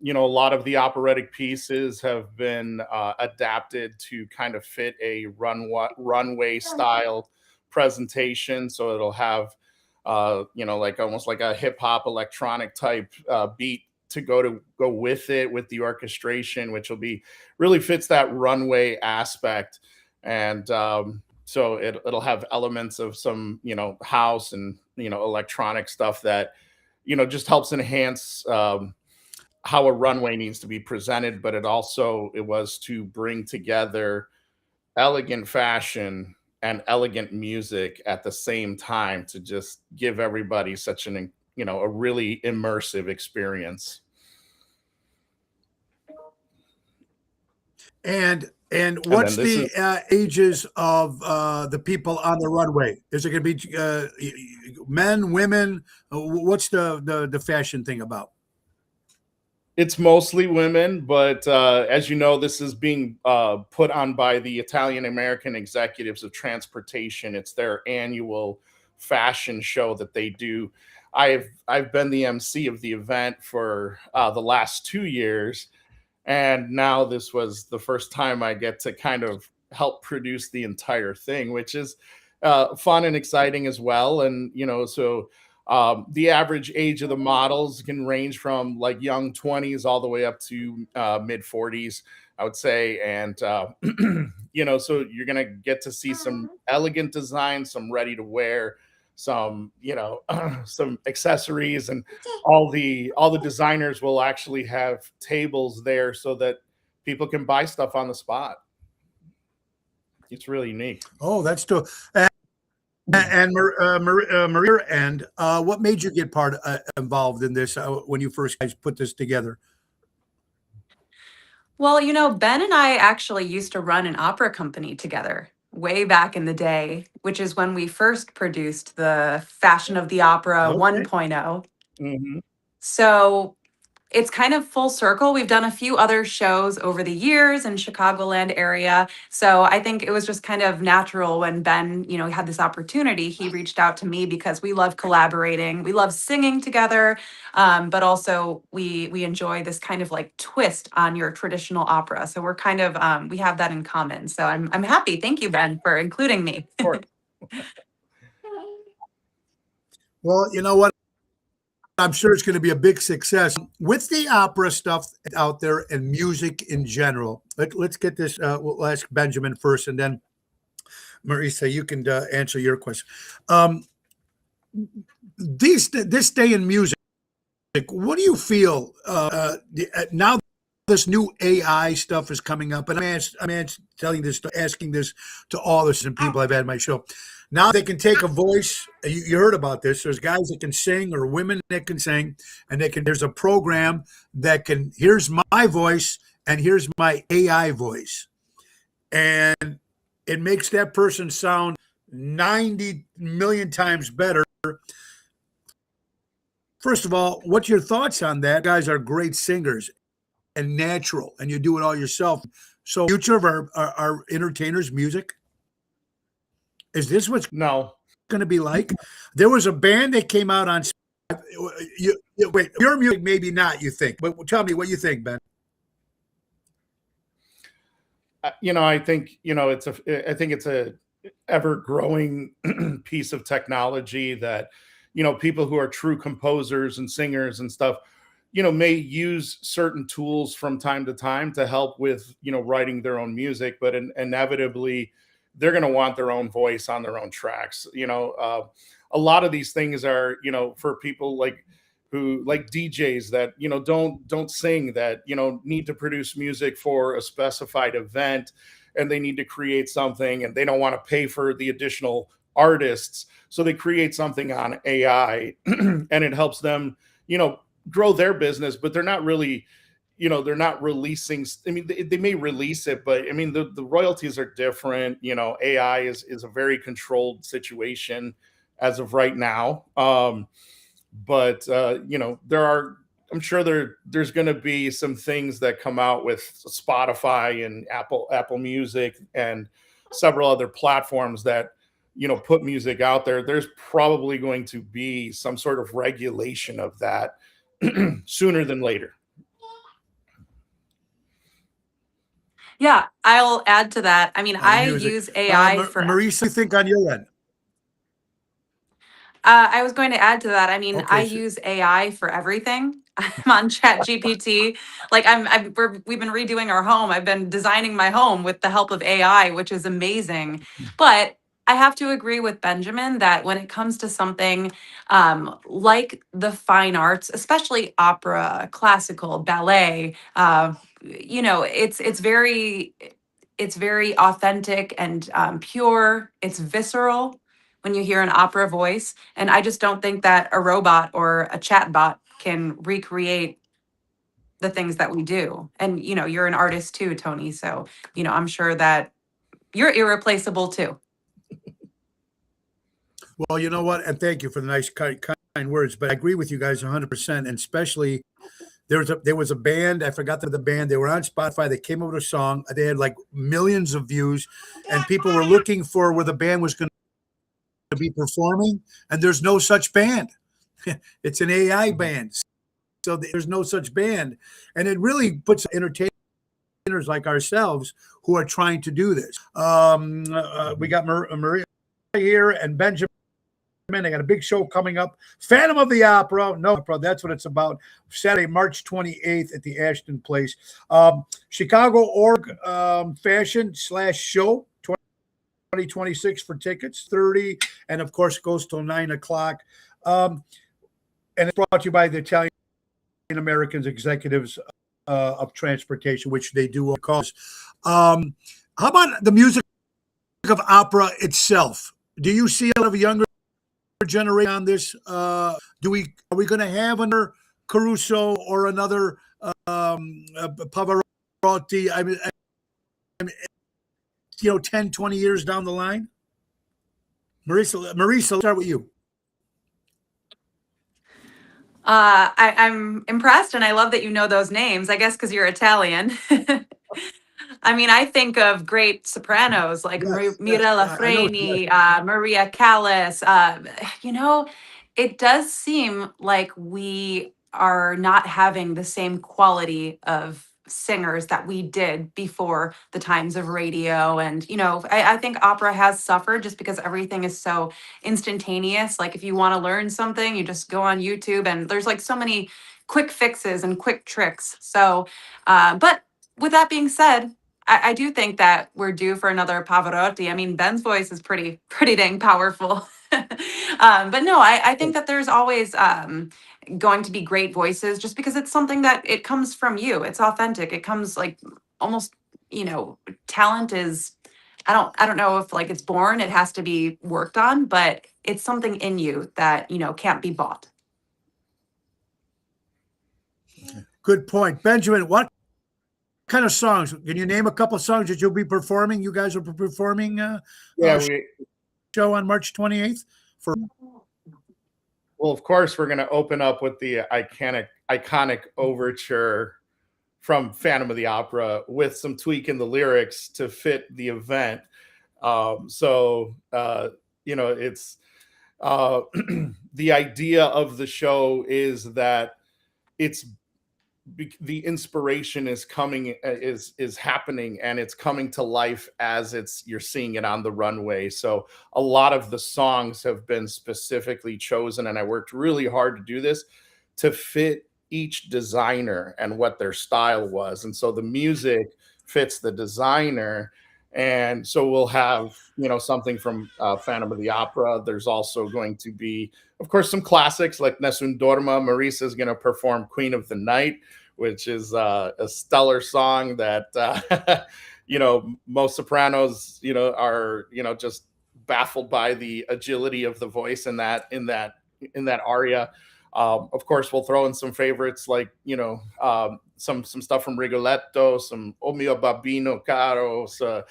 Speaker 3: lot of the operatic pieces have been adapted to kind of fit a runway style presentation. So it'll have, like almost like a hip hop electronic type beat to go with it, with the orchestration, which will be really fits that runway aspect. And so it'll have elements of some, house and, electronic stuff that, just helps enhance how a runway needs to be presented. But it was to bring together elegant fashion and elegant music at the same time to just give everybody such a really immersive experience.
Speaker 1: And what's the ages of the people on the runway? Is it going to be men, women? What's the fashion thing about?
Speaker 3: It's mostly women, but as you know, this is being put on by the Italian American Executives of Transportation. It's their annual fashion show that they do. I've been the MC of the event for the last 2 years, and now this was the first time I get to kind of help produce the entire thing, which is fun and exciting as well. And so The average age of the models can range from like young 20s all the way up to mid 40s, I would say. And, so you're going to get to see some elegant design, some ready to wear, some, some accessories, and all the designers will actually have tables there so that people can buy stuff on the spot. It's really unique.
Speaker 1: Oh, that's true. And Maria, and what made you get involved in this when you first guys put this together?
Speaker 2: Well, Ben and I actually used to run an opera company together way back in the day, which is when we first produced the Fashion of the Opera
Speaker 1: Okay.
Speaker 2: 1.0.
Speaker 3: Mm-hmm.
Speaker 2: So it's kind of full circle. We've done a few other shows over the years in Chicagoland area. So I think it was just kind of natural when Ben, had this opportunity. He reached out to me because we love collaborating. We love singing together, but also we enjoy this kind of like twist on your traditional opera. So we're kind of we have that in common. So I'm happy. Thank you, Ben, for including me.
Speaker 3: Of course.
Speaker 1: Well, you know what? I'm sure it's going to be a big success with the opera stuff out there and music in general. Let's get this. We'll ask Benjamin first, and then Marisa, you can answer your question. This day in music, what do you feel now? This new AI stuff is coming up, and I'm asking this to all the people I've had on my show. Now they can take a voice. You heard about this. There's guys that can sing or women that can sing, and there's a program that can, here's my voice and here's my AI voice. And it makes that person sound 90 million times better. First of all, what's your thoughts on that? You guys are great singers and natural, and you do it all yourself. So future of our entertainers' music? Is this what's
Speaker 3: No.
Speaker 1: going to be like? There was a band that came out on. Wait, your music maybe not. You think, but tell me what you think, Ben.
Speaker 3: I think it's a ever growing piece of technology that people who are true composers and singers and stuff may use certain tools from time to time to help with writing their own music, but inevitably they're going to want their own voice on their own tracks. A lot of these things are, for people like DJs that, don't sing, that, need to produce music for a specified event, and they need to create something and they don't want to pay for the additional artists. So they create something on AI and it helps them, grow their business, but they're not really, they're not releasing. I mean, they may release it, but I mean, the royalties are different. AI is a very controlled situation as of right now. But I'm sure there's going to be some things that come out with Spotify and Apple Music and several other platforms that, put music out there. There's probably going to be some sort of regulation of that sooner than later.
Speaker 2: Yeah, I'll add to that. I mean, I use AI for.
Speaker 1: Marisa, you think on your end?
Speaker 2: I was going to add to that. I mean,
Speaker 1: Okay,
Speaker 2: I use AI for everything. I'm on ChatGPT. Like we've been redoing our home. I've been designing my home with the help of AI, which is amazing. But I have to agree with Benjamin that when it comes to something like the fine arts, especially opera, classical, ballet, it's very authentic and pure. It's visceral when you hear an opera voice, and I just don't think that a robot or a chat bot can recreate the things that we do. And you're an artist too, Tony. So I'm sure that you're irreplaceable too.
Speaker 1: Well, you know what? And thank you for the nice, kind words. But I agree with you guys 100%. And especially, there was a band. I forgot the band. They were on Spotify. They came up with a song. They had like millions of views, and people were looking for where the band was going to be performing. And there's no such band. It's an AI band. So there's no such band. And it really puts entertainers like ourselves who are trying to do this. We got Maria here and Benjamin Man, they got a big show coming up. Phantom of the Opera. No, that's what it's about. Saturday, March 28th at the Ashton Place. Chicago Org Fashion/show 2026 for tickets, 30, and of course it goes till 9 o'clock. And it's brought to you by the Italian Americans Executives of Transportation, which they do cause. How about the music of opera itself? Do you see a lot of younger generation on this? Are we going to have another Caruso or another Pavarotti? I mean, 10, 20 years down the line? Marisa, let's start with you.
Speaker 2: I'm impressed, and I love that you know those names. I guess because you're Italian. I mean, I think of great sopranos like Mirella Freni, Maria Callas. It does seem like we are not having the same quality of singers that we did before the times of radio. And, I think opera has suffered just because everything is so instantaneous. Like if you want to learn something, you just go on YouTube and there's like so many quick fixes and quick tricks. So, but with that being said, I do think that we're due for another Pavarotti. I mean, Ben's voice is pretty dang powerful. But no, I think that there's always going to be great voices just because it's something that it comes from you. It's authentic. It comes like almost, talent is, I don't know if like it's born, it has to be worked on, but it's something in you that, can't be bought.
Speaker 1: Good point. Benjamin, what kind of songs? Can you name a couple of songs that you'll be performing? You guys will be performing show on March 28th for.
Speaker 3: Well, of course, we're going to open up with the iconic overture from Phantom of the Opera with some tweak in the lyrics to fit the event. It's the idea of the show is that the inspiration is coming, is happening, and it's coming to life as you're seeing it on the runway. So a lot of the songs have been specifically chosen, and I worked really hard to do this to fit each designer and what their style was. And so the music fits the designer. And so we'll have, something from Phantom of the Opera. There's also going to be, of course, some classics like Nessun Dorma. Marisa is going to perform Queen of the Night, which is a stellar song that, most sopranos, are, just baffled by the agility of the voice in that aria. Of course, we'll throw in some favorites like, some stuff from Rigoletto, some O mio babbino caro. So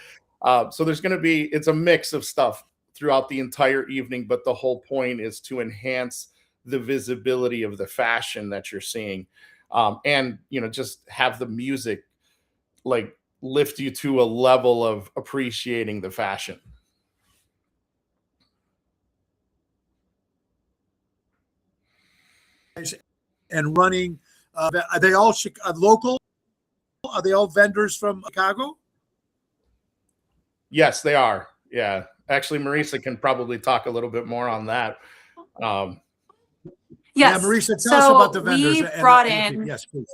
Speaker 3: there's going to be, it's a mix of stuff throughout the entire evening, but the whole point is to enhance the visibility of the fashion that you're seeing. And, just have the music like lift you to a level of appreciating the fashion.
Speaker 1: And running, are they all local? Are they all vendors from Chicago?
Speaker 3: Yes, they are. Yeah. Actually, Marisa can probably talk a little bit more on that.
Speaker 2: Yes.
Speaker 1: Yeah, Marisa, tell us about the vendors.
Speaker 2: Yes, please.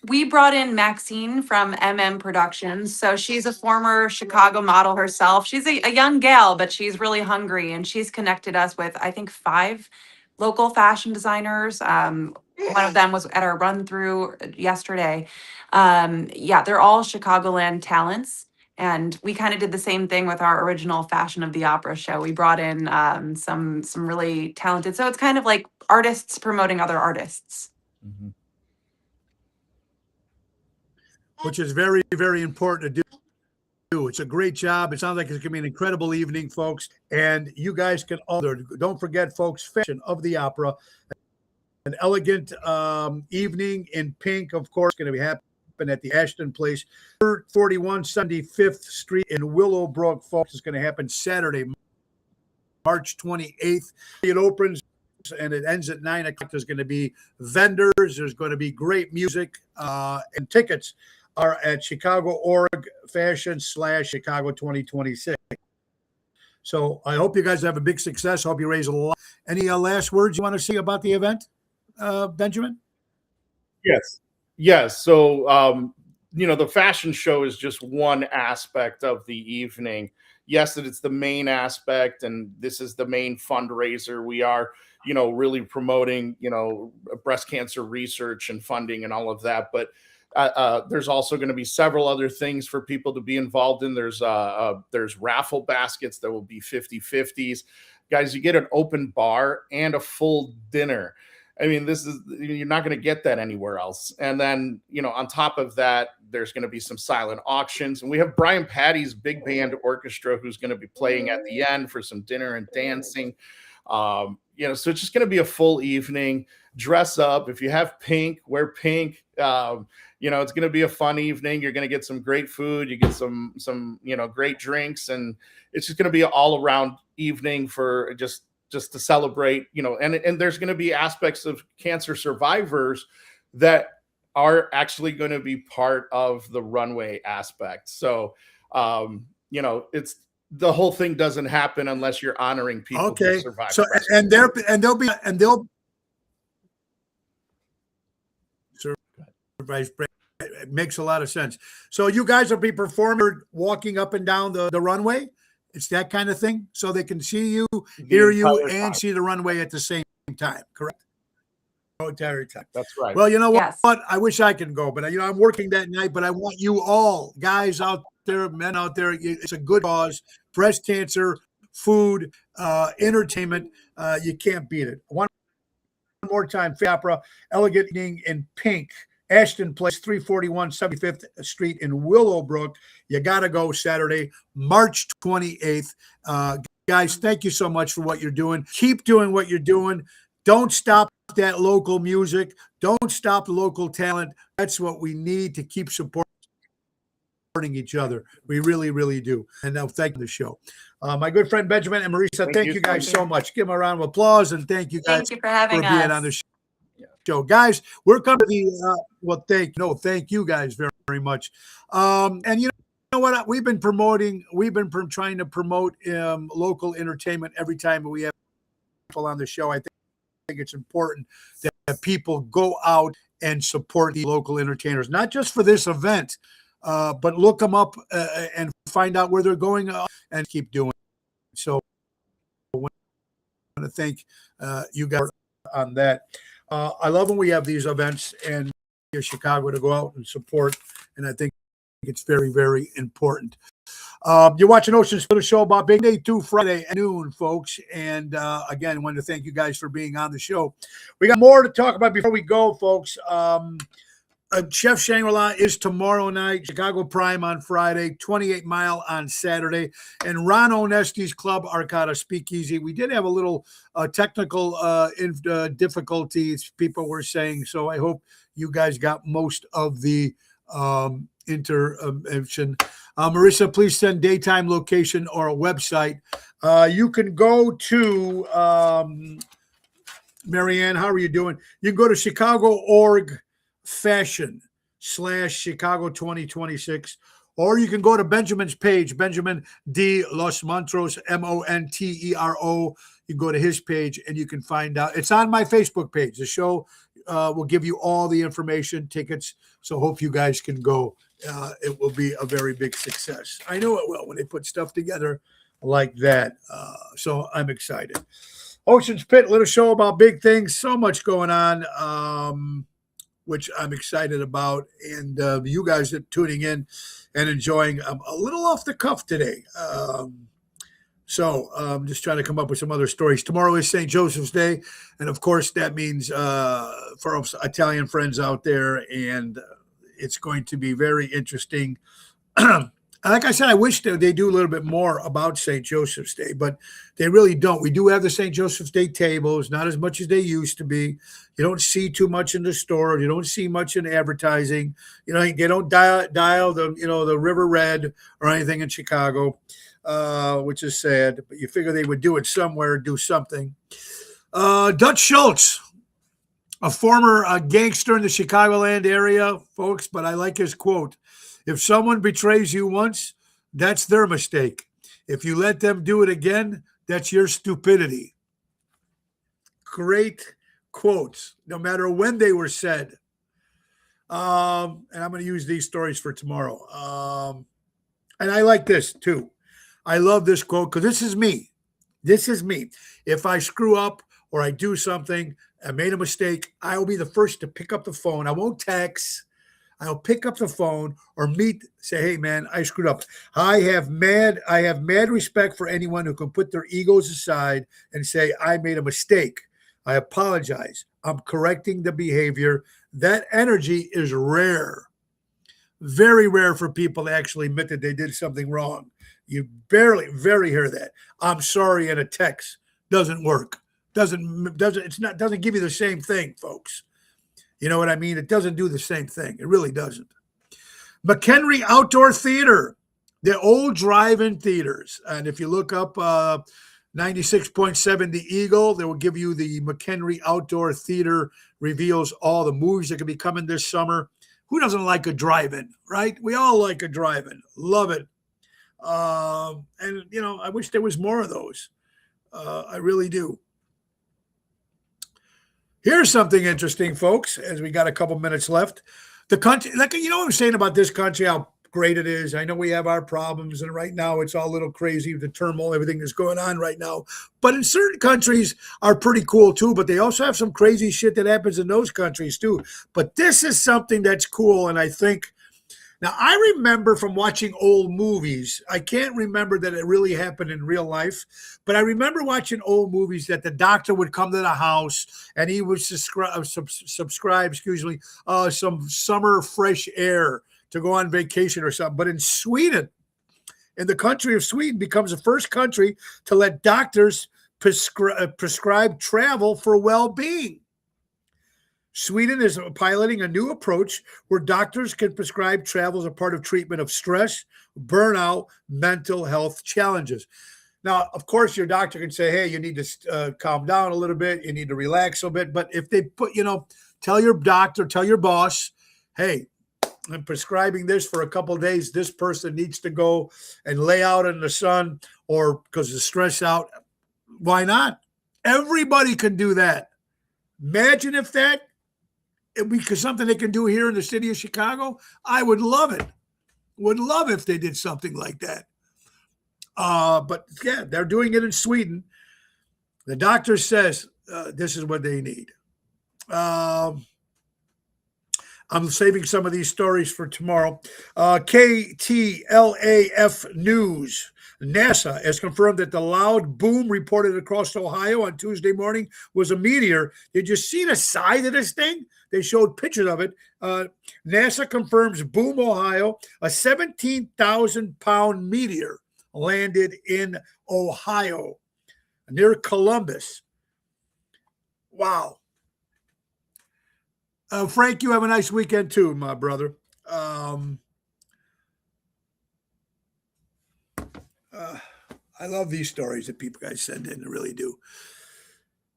Speaker 2: We brought in Maxine from MM Productions. So she's a former Chicago model herself. She's a young gal, but she's really hungry, and she's connected us with, I think, 5 local fashion designers. One of them was at our run through yesterday. They're all Chicagoland talents. And we kind of did the same thing with our original Fashion of the Opera show. We brought in some really talented. So it's kind of like artists promoting other artists.
Speaker 3: Mm-hmm.
Speaker 1: Which is very, very important to do. It's a great job. It sounds like it's going to be an incredible evening, folks. And you guys can all, don't forget, folks, Fashion of the Opera, an elegant evening in pink, of course, going to be happening at the Ashton Place, 41 75th Street in Willowbrook, folks. It's going to happen Saturday, March 28th. It opens and it ends at 9 o'clock. There's going to be vendors. There's going to be great music, and tickets are at Chicago Org Fashion /Chicago 2026. So I hope you guys have a big success. I hope you raise a lot. Any last words you want to say about the event, Benjamin?
Speaker 3: Yes. Yes. So, the fashion show is just one aspect of the evening. Yes, that it's the main aspect, and this is the main fundraiser. We are, really promoting, breast cancer research and funding and all of that. But there's also going to be several other things for people to be involved in. There's raffle baskets. There will be 50/50s. Guys, you get an open bar and a full dinner. I mean, you're not going to get that anywhere else. And then, on top of that, there's going to be some silent auctions. And we have Brian Patty's big band orchestra who's going to be playing at the end for some dinner and dancing. So it's just going to be a full evening. Dress up. If you have pink, wear pink. It's going to be a fun evening. You're going to get some great food. You get some great drinks. And it's just going to be an all around evening for just to celebrate, and there's going to be aspects of cancer survivors that are actually going to be part of the runway aspect. So, it's the whole thing doesn't happen unless you're honoring people who survived.
Speaker 1: So, they'll it makes a lot of sense. So you guys will be performing, walking up and down the runway. It's that kind of thing, so they can see you, hear you, and see the runway at the same time, correct? Entire time.
Speaker 3: That's right.
Speaker 1: Well, you know
Speaker 2: Yes.
Speaker 1: what? I wish I could go, but I'm working that night. But I want you all, guys out there, men out there. It's a good cause. Breast cancer, food, entertainment. You can't beat it. One more time, Opera, Elegant Evening in Pink. Ashton Place, 341 75th Street in Willowbrook. You got to go Saturday, March 28th. Guys, thank you so much for what you're doing. Keep doing what you're doing. Don't stop that local music. Don't stop local talent. That's what we need to keep supporting each other. We really, really do. And now thank you for the show. My good friend Benjamin and Marisa, thank you guys so much. Give them a round of applause, and thank you guys
Speaker 2: Thank you for having
Speaker 1: being
Speaker 2: us.
Speaker 1: on the show. Guys, we're coming to the thank you guys very, very much. And you know what, we've been trying to promote local entertainment every time we have people on the show. I think it's important that people go out and support the local entertainers, not just for this event, but look them up and find out where they're going and keep doing it. So I want to thank you guys on that. I love when we have these events and Chicago to go out and support, and I think it's very, very important. You're watching Ocean Splitter Show about Big Day 2 Friday at noon, folks. And again, I wanted to thank you guys for being on the show. We got more to talk about before we go, folks. Chef Shangri-La is tomorrow night, Chicago Prime on Friday, 28 Mile on Saturday, and Ron Onesti's Club Arcata Speakeasy. We did have a little technical difficulties, people were saying, so I hope you guys got most of the intervention. Marissa, please send daytime location or a website. You can go to, Marianne, how are you doing? You can go to Chicago.org fashion/Chicago 2026, or you can go to Benjamin's page, Benjamin D. Los Monteros, Montero. You go to his page and you can find out. It's on my Facebook page. The show will give you all the information, tickets. So hope you guys can go. It will be a very big success. I know it will when they put stuff together like that. So I'm excited. Ocean's Pit, little show about big things. So much going on. Which I'm excited about, and you guys are tuning in and enjoying. I'm a little off the cuff today, so I'm just trying to come up with some other stories. Tomorrow is St. Joseph's Day, and of course that means for us Italian friends out there, and it's going to be very interesting. Like I said, I wish they do a little bit more about St. Joseph's Day, but they really don't. We do have the St. Joseph's Day tables, not as much as they used to be. You don't see too much in the store. You don't see much in advertising. They don't dial the River Red or anything in Chicago, which is sad. But you figure they would do it somewhere, do something. Dutch Schultz, a former gangster in the Chicagoland area, folks, but I like his quote. If someone betrays you once, that's their mistake. If you let them do it again, that's your stupidity. Great quotes, no matter when they were said. And I'm going to use these stories for tomorrow. And I like this too. I love this quote because this is me. This is me. If I screw up or I do something, I made a mistake, I will be the first to pick up the phone. I won't text. I'll pick up the phone or say, hey man, I screwed up. I have mad respect for anyone who can put their egos aside and say, I made a mistake. I apologize. I'm correcting the behavior. That energy is rare. Very rare for people to actually admit that they did something wrong. You very hear that. I'm sorry in a text. Doesn't work. Doesn't give you the same thing, folks. You know what I mean? It doesn't do the same thing. It really doesn't. McHenry Outdoor Theater, the old drive-in theaters. And if you look up 96.7 The Eagle, they will give you the McHenry Outdoor Theater, reveals all the movies that could be coming this summer. Who doesn't like a drive-in, right? We all like a drive-in. Love it. And, I wish there was more of those. I really do. Here's something interesting, folks, as we got a couple minutes left. The country, what I'm saying about this country, how great it is. I know we have our problems, and right now it's all a little crazy with the turmoil, everything that's going on right now. But in certain countries are pretty cool too, but they also have some crazy shit that happens in those countries too. But this is something that's cool, and I think, now I remember from watching old movies, I can't remember that it really happened in real life, but I remember watching old movies that the doctor would come to the house and he would subscribe, some summer fresh air to go on vacation or something. But in Sweden, in the country of Sweden, becomes the first country to let doctors prescribe travel for well-being. Sweden is piloting a new approach where doctors can prescribe travel as a part of treatment of stress, burnout, mental health challenges. Now, of course, your doctor can say, hey, you need to calm down a little bit. You need to relax a bit. But if they put, tell your doctor, tell your boss, hey, I'm prescribing this for a couple of days. This person needs to go and lay out in the sun or because they're stressed out. Why not? Everybody can do that. Imagine if it would be something they can do here in the city of Chicago. I would love it. Would love if they did something like that. But yeah, they're doing it in Sweden. The doctor says this is what they need. I'm saving some of these stories for tomorrow. KTLAF News. NASA has confirmed that the loud boom reported across Ohio on Tuesday morning was a meteor. Did you see the size of this thing? They showed pictures of it. NASA confirms Boom, Ohio, a 17,000-pound meteor landed in Ohio near Columbus. Wow. Frank, you have a nice weekend too, my brother. I love these stories that people guys send in. I really do.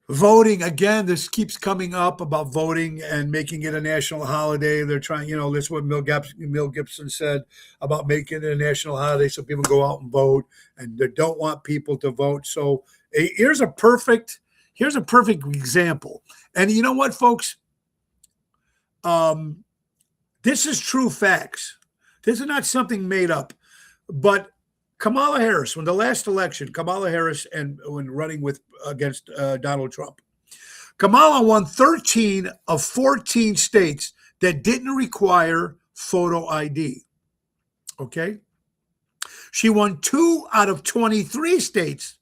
Speaker 1: Voting, again, this keeps coming up about voting and making it a national holiday. They're trying, that's what Mel Gibson said about making it a national holiday so people go out and vote, and they don't want people to vote. So here's a perfect example. And you know what, folks? This is true facts. This is not something made up. But Kamala Harris, when the last election, Kamala Harris, and when running against Donald Trump, Kamala won 13 of 14 states that didn't require photo ID. Okay? She won 2 out of 23 states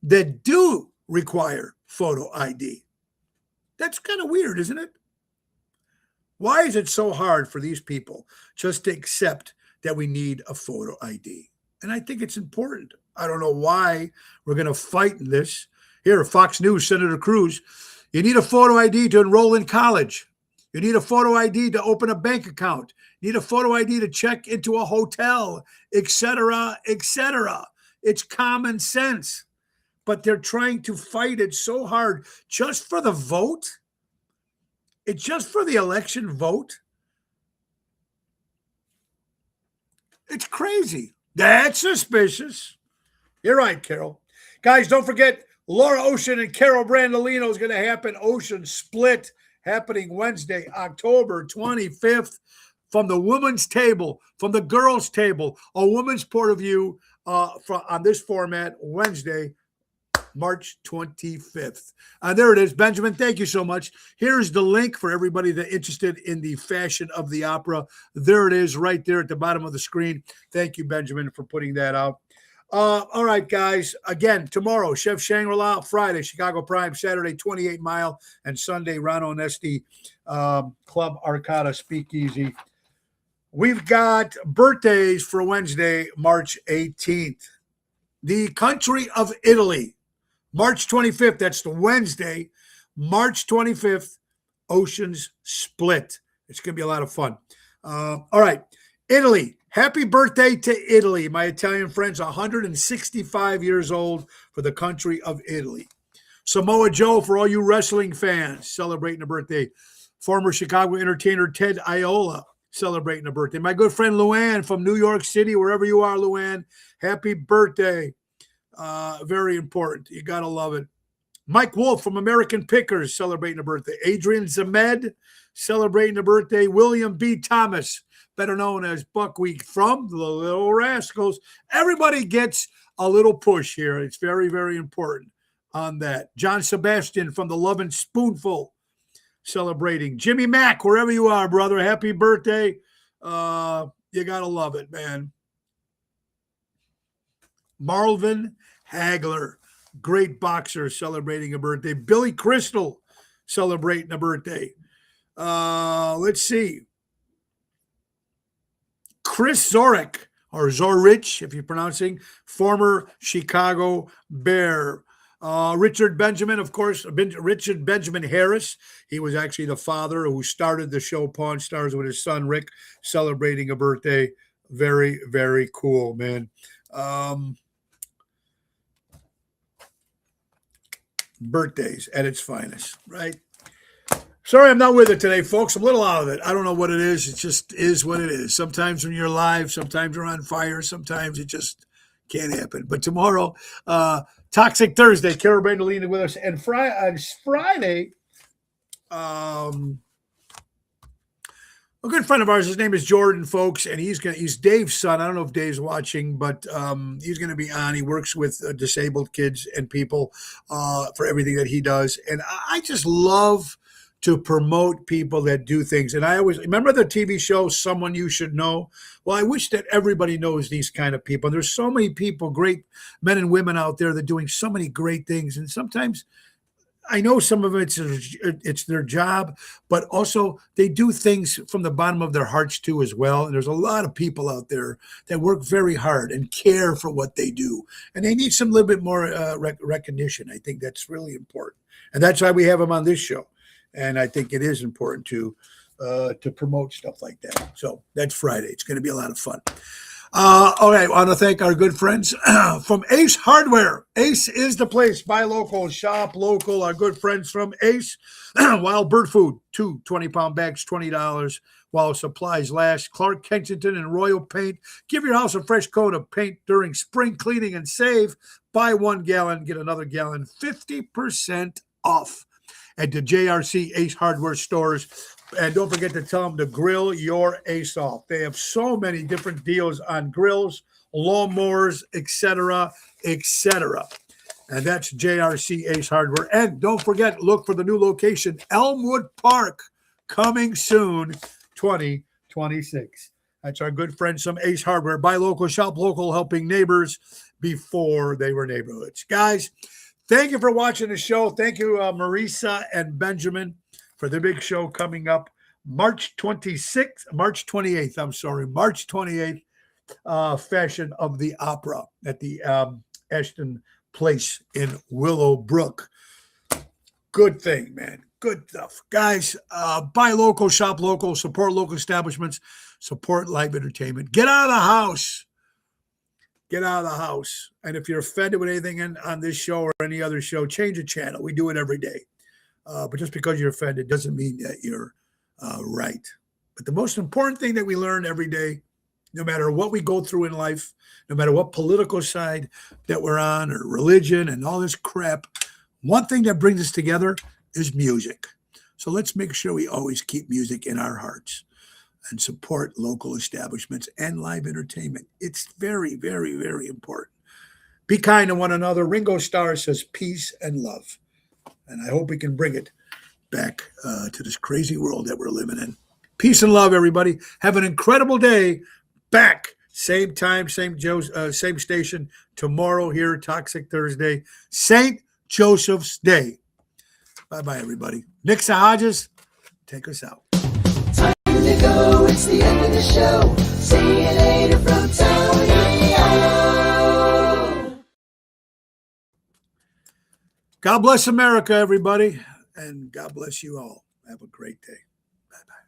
Speaker 1: that do require photo ID. That's kind of weird, isn't it? Why is it so hard for these people just to accept that we need a photo ID? And I think it's important. I don't know why we're going to fight in this. Here, Fox News, Senator Cruz, you need a photo ID to enroll in college. You need a photo ID to open a bank account. You need a photo ID to check into a hotel, et cetera, et cetera. It's common sense. But they're trying to fight it so hard just for the vote. It's just for the election vote. It's crazy. That's suspicious. You're right, Carol. Guys, don't forget Laura Ocean and Carol Brandolino is going to happen. Ocean Split happening Wednesday, October 25th. From the women's table, from the girls' table, a woman's point of view on this format, Wednesday, March 25th. There it is. Benjamin, thank you so much. Here's the link for everybody that's interested in the fashion of the opera. There it is right there at the bottom of the screen. Thank you, Benjamin, for putting that out. All right, guys. Again, tomorrow, Chef Shangri-La. Friday, Chicago Prime. Saturday, 28 Mile. And Sunday, Ron Onesti Club Arcata Speakeasy. We've got birthdays for Wednesday, March 18th. The country of Italy, March 25th. That's the Wednesday, March 25th, Oceans Split. It's going to be a lot of fun. All right, Italy. Happy birthday to Italy, my Italian friends. 165 years old for the country of Italy. Samoa Joe, for all you wrestling fans, celebrating a birthday. Former Chicago entertainer Ted Iola, celebrating a birthday. My good friend Luann from New York City, wherever you are, Luann, happy birthday. Very important. You got to love it. Mike Wolf from American Pickers, celebrating a birthday. Adrian Zemed, celebrating a birthday. William B. Thomas, better known as Buckwheat from the Little Rascals. Everybody gets a little push here. It's very, very important on that. John Sebastian from the Lovin' Spoonful, celebrating. Jimmy Mack, wherever you are, brother, happy birthday. You gotta love it, man. Marvin Hagler, great boxer, celebrating a birthday. Billy Crystal, celebrating a birthday. Let's see. Chris Zorich, or Zorich, if you're pronouncing, former Chicago Bear. Richard Benjamin, of course, Richard Benjamin Harris. He was actually the father who started the show Pawn Stars with his son, Rick, celebrating a birthday. Very, very cool, man. Birthdays at its finest, right? Sorry, I'm not with it today, folks. I'm a little out of it. I don't know what it is. It just is what it is. Sometimes when you're live, sometimes you're on fire, sometimes it just can't happen. But tomorrow, Toxic Thursday, Carol Brandolini with us. And Friday, a good friend of ours, his name is Jordan, folks, and he's Dave's son. I don't know if Dave's watching, but he's going to be on. He works with disabled kids and people for everything that he does. And I just love to promote people that do things. And I always remember the TV show, Someone You Should Know. Well, I wish that everybody knows these kind of people. There's so many people, great men and women out there that are doing so many great things. And sometimes I know some of it's their job, but also they do things from the bottom of their hearts too as well. And there's a lot of people out there that work very hard and care for what they do. And they need some little bit more recognition. I think that's really important. And that's why we have them on this show. And I think it is important to promote stuff like that. So that's Friday. It's going to be a lot of fun. All right, I want to thank our good friends from Ace Hardware. Ace is the place. Buy local, shop local. Our good friends from Ace. Wild Bird Food, 2 20-pound bags, $20 while supplies last. Clark Kensington and Royal Paint. Give your house a fresh coat of paint during spring cleaning and save. Buy 1 gallon, get another gallon, 50% off at the JRC Ace Hardware stores. And don't forget to tell them to grill your ace off. They have so many different deals on grills, lawnmowers, etc., etc. And that's JRC Ace Hardware. And don't forget, look for the new location, Elmwood Park, coming soon, 2026. That's our good friends from Ace Hardware. Buy local, shop local, helping neighbors before they were neighborhoods. Guys, thank you for watching the show. Thank you, Marisa and Benjamin, for the big show coming up March 28th, March 28th, Fashion of the Opera at the Ashton Place in Willowbrook. Good thing, man. Good stuff. Guys, buy local, shop local, support local establishments, support live entertainment. Get out of the house. Get out of the house. And if you're offended with anything on this show or any other show, change the channel. We do it every day. But just because you're offended doesn't mean that you're right. But the most important thing that we learn every day no matter what we go through in life, no matter what political side that we're on or religion and all this crap, one thing that brings us together is music. So let's make sure we always keep music in our hearts and support local establishments and live entertainment. It's very, very, very important. Be kind to one another. Ringo Starr says peace and love. And I hope we can bring it back to this crazy world that we're living in. Peace and love, everybody. Have an incredible day. Back, same time, same station, tomorrow here, Toxic Thursday, St. Joseph's Day. Bye-bye, everybody. Nick Sahajas, take us out.
Speaker 4: Time to go, it's the end of the show. See you later from Tony O.
Speaker 1: God bless America, everybody, and God bless you all. Have a great day. Bye-bye.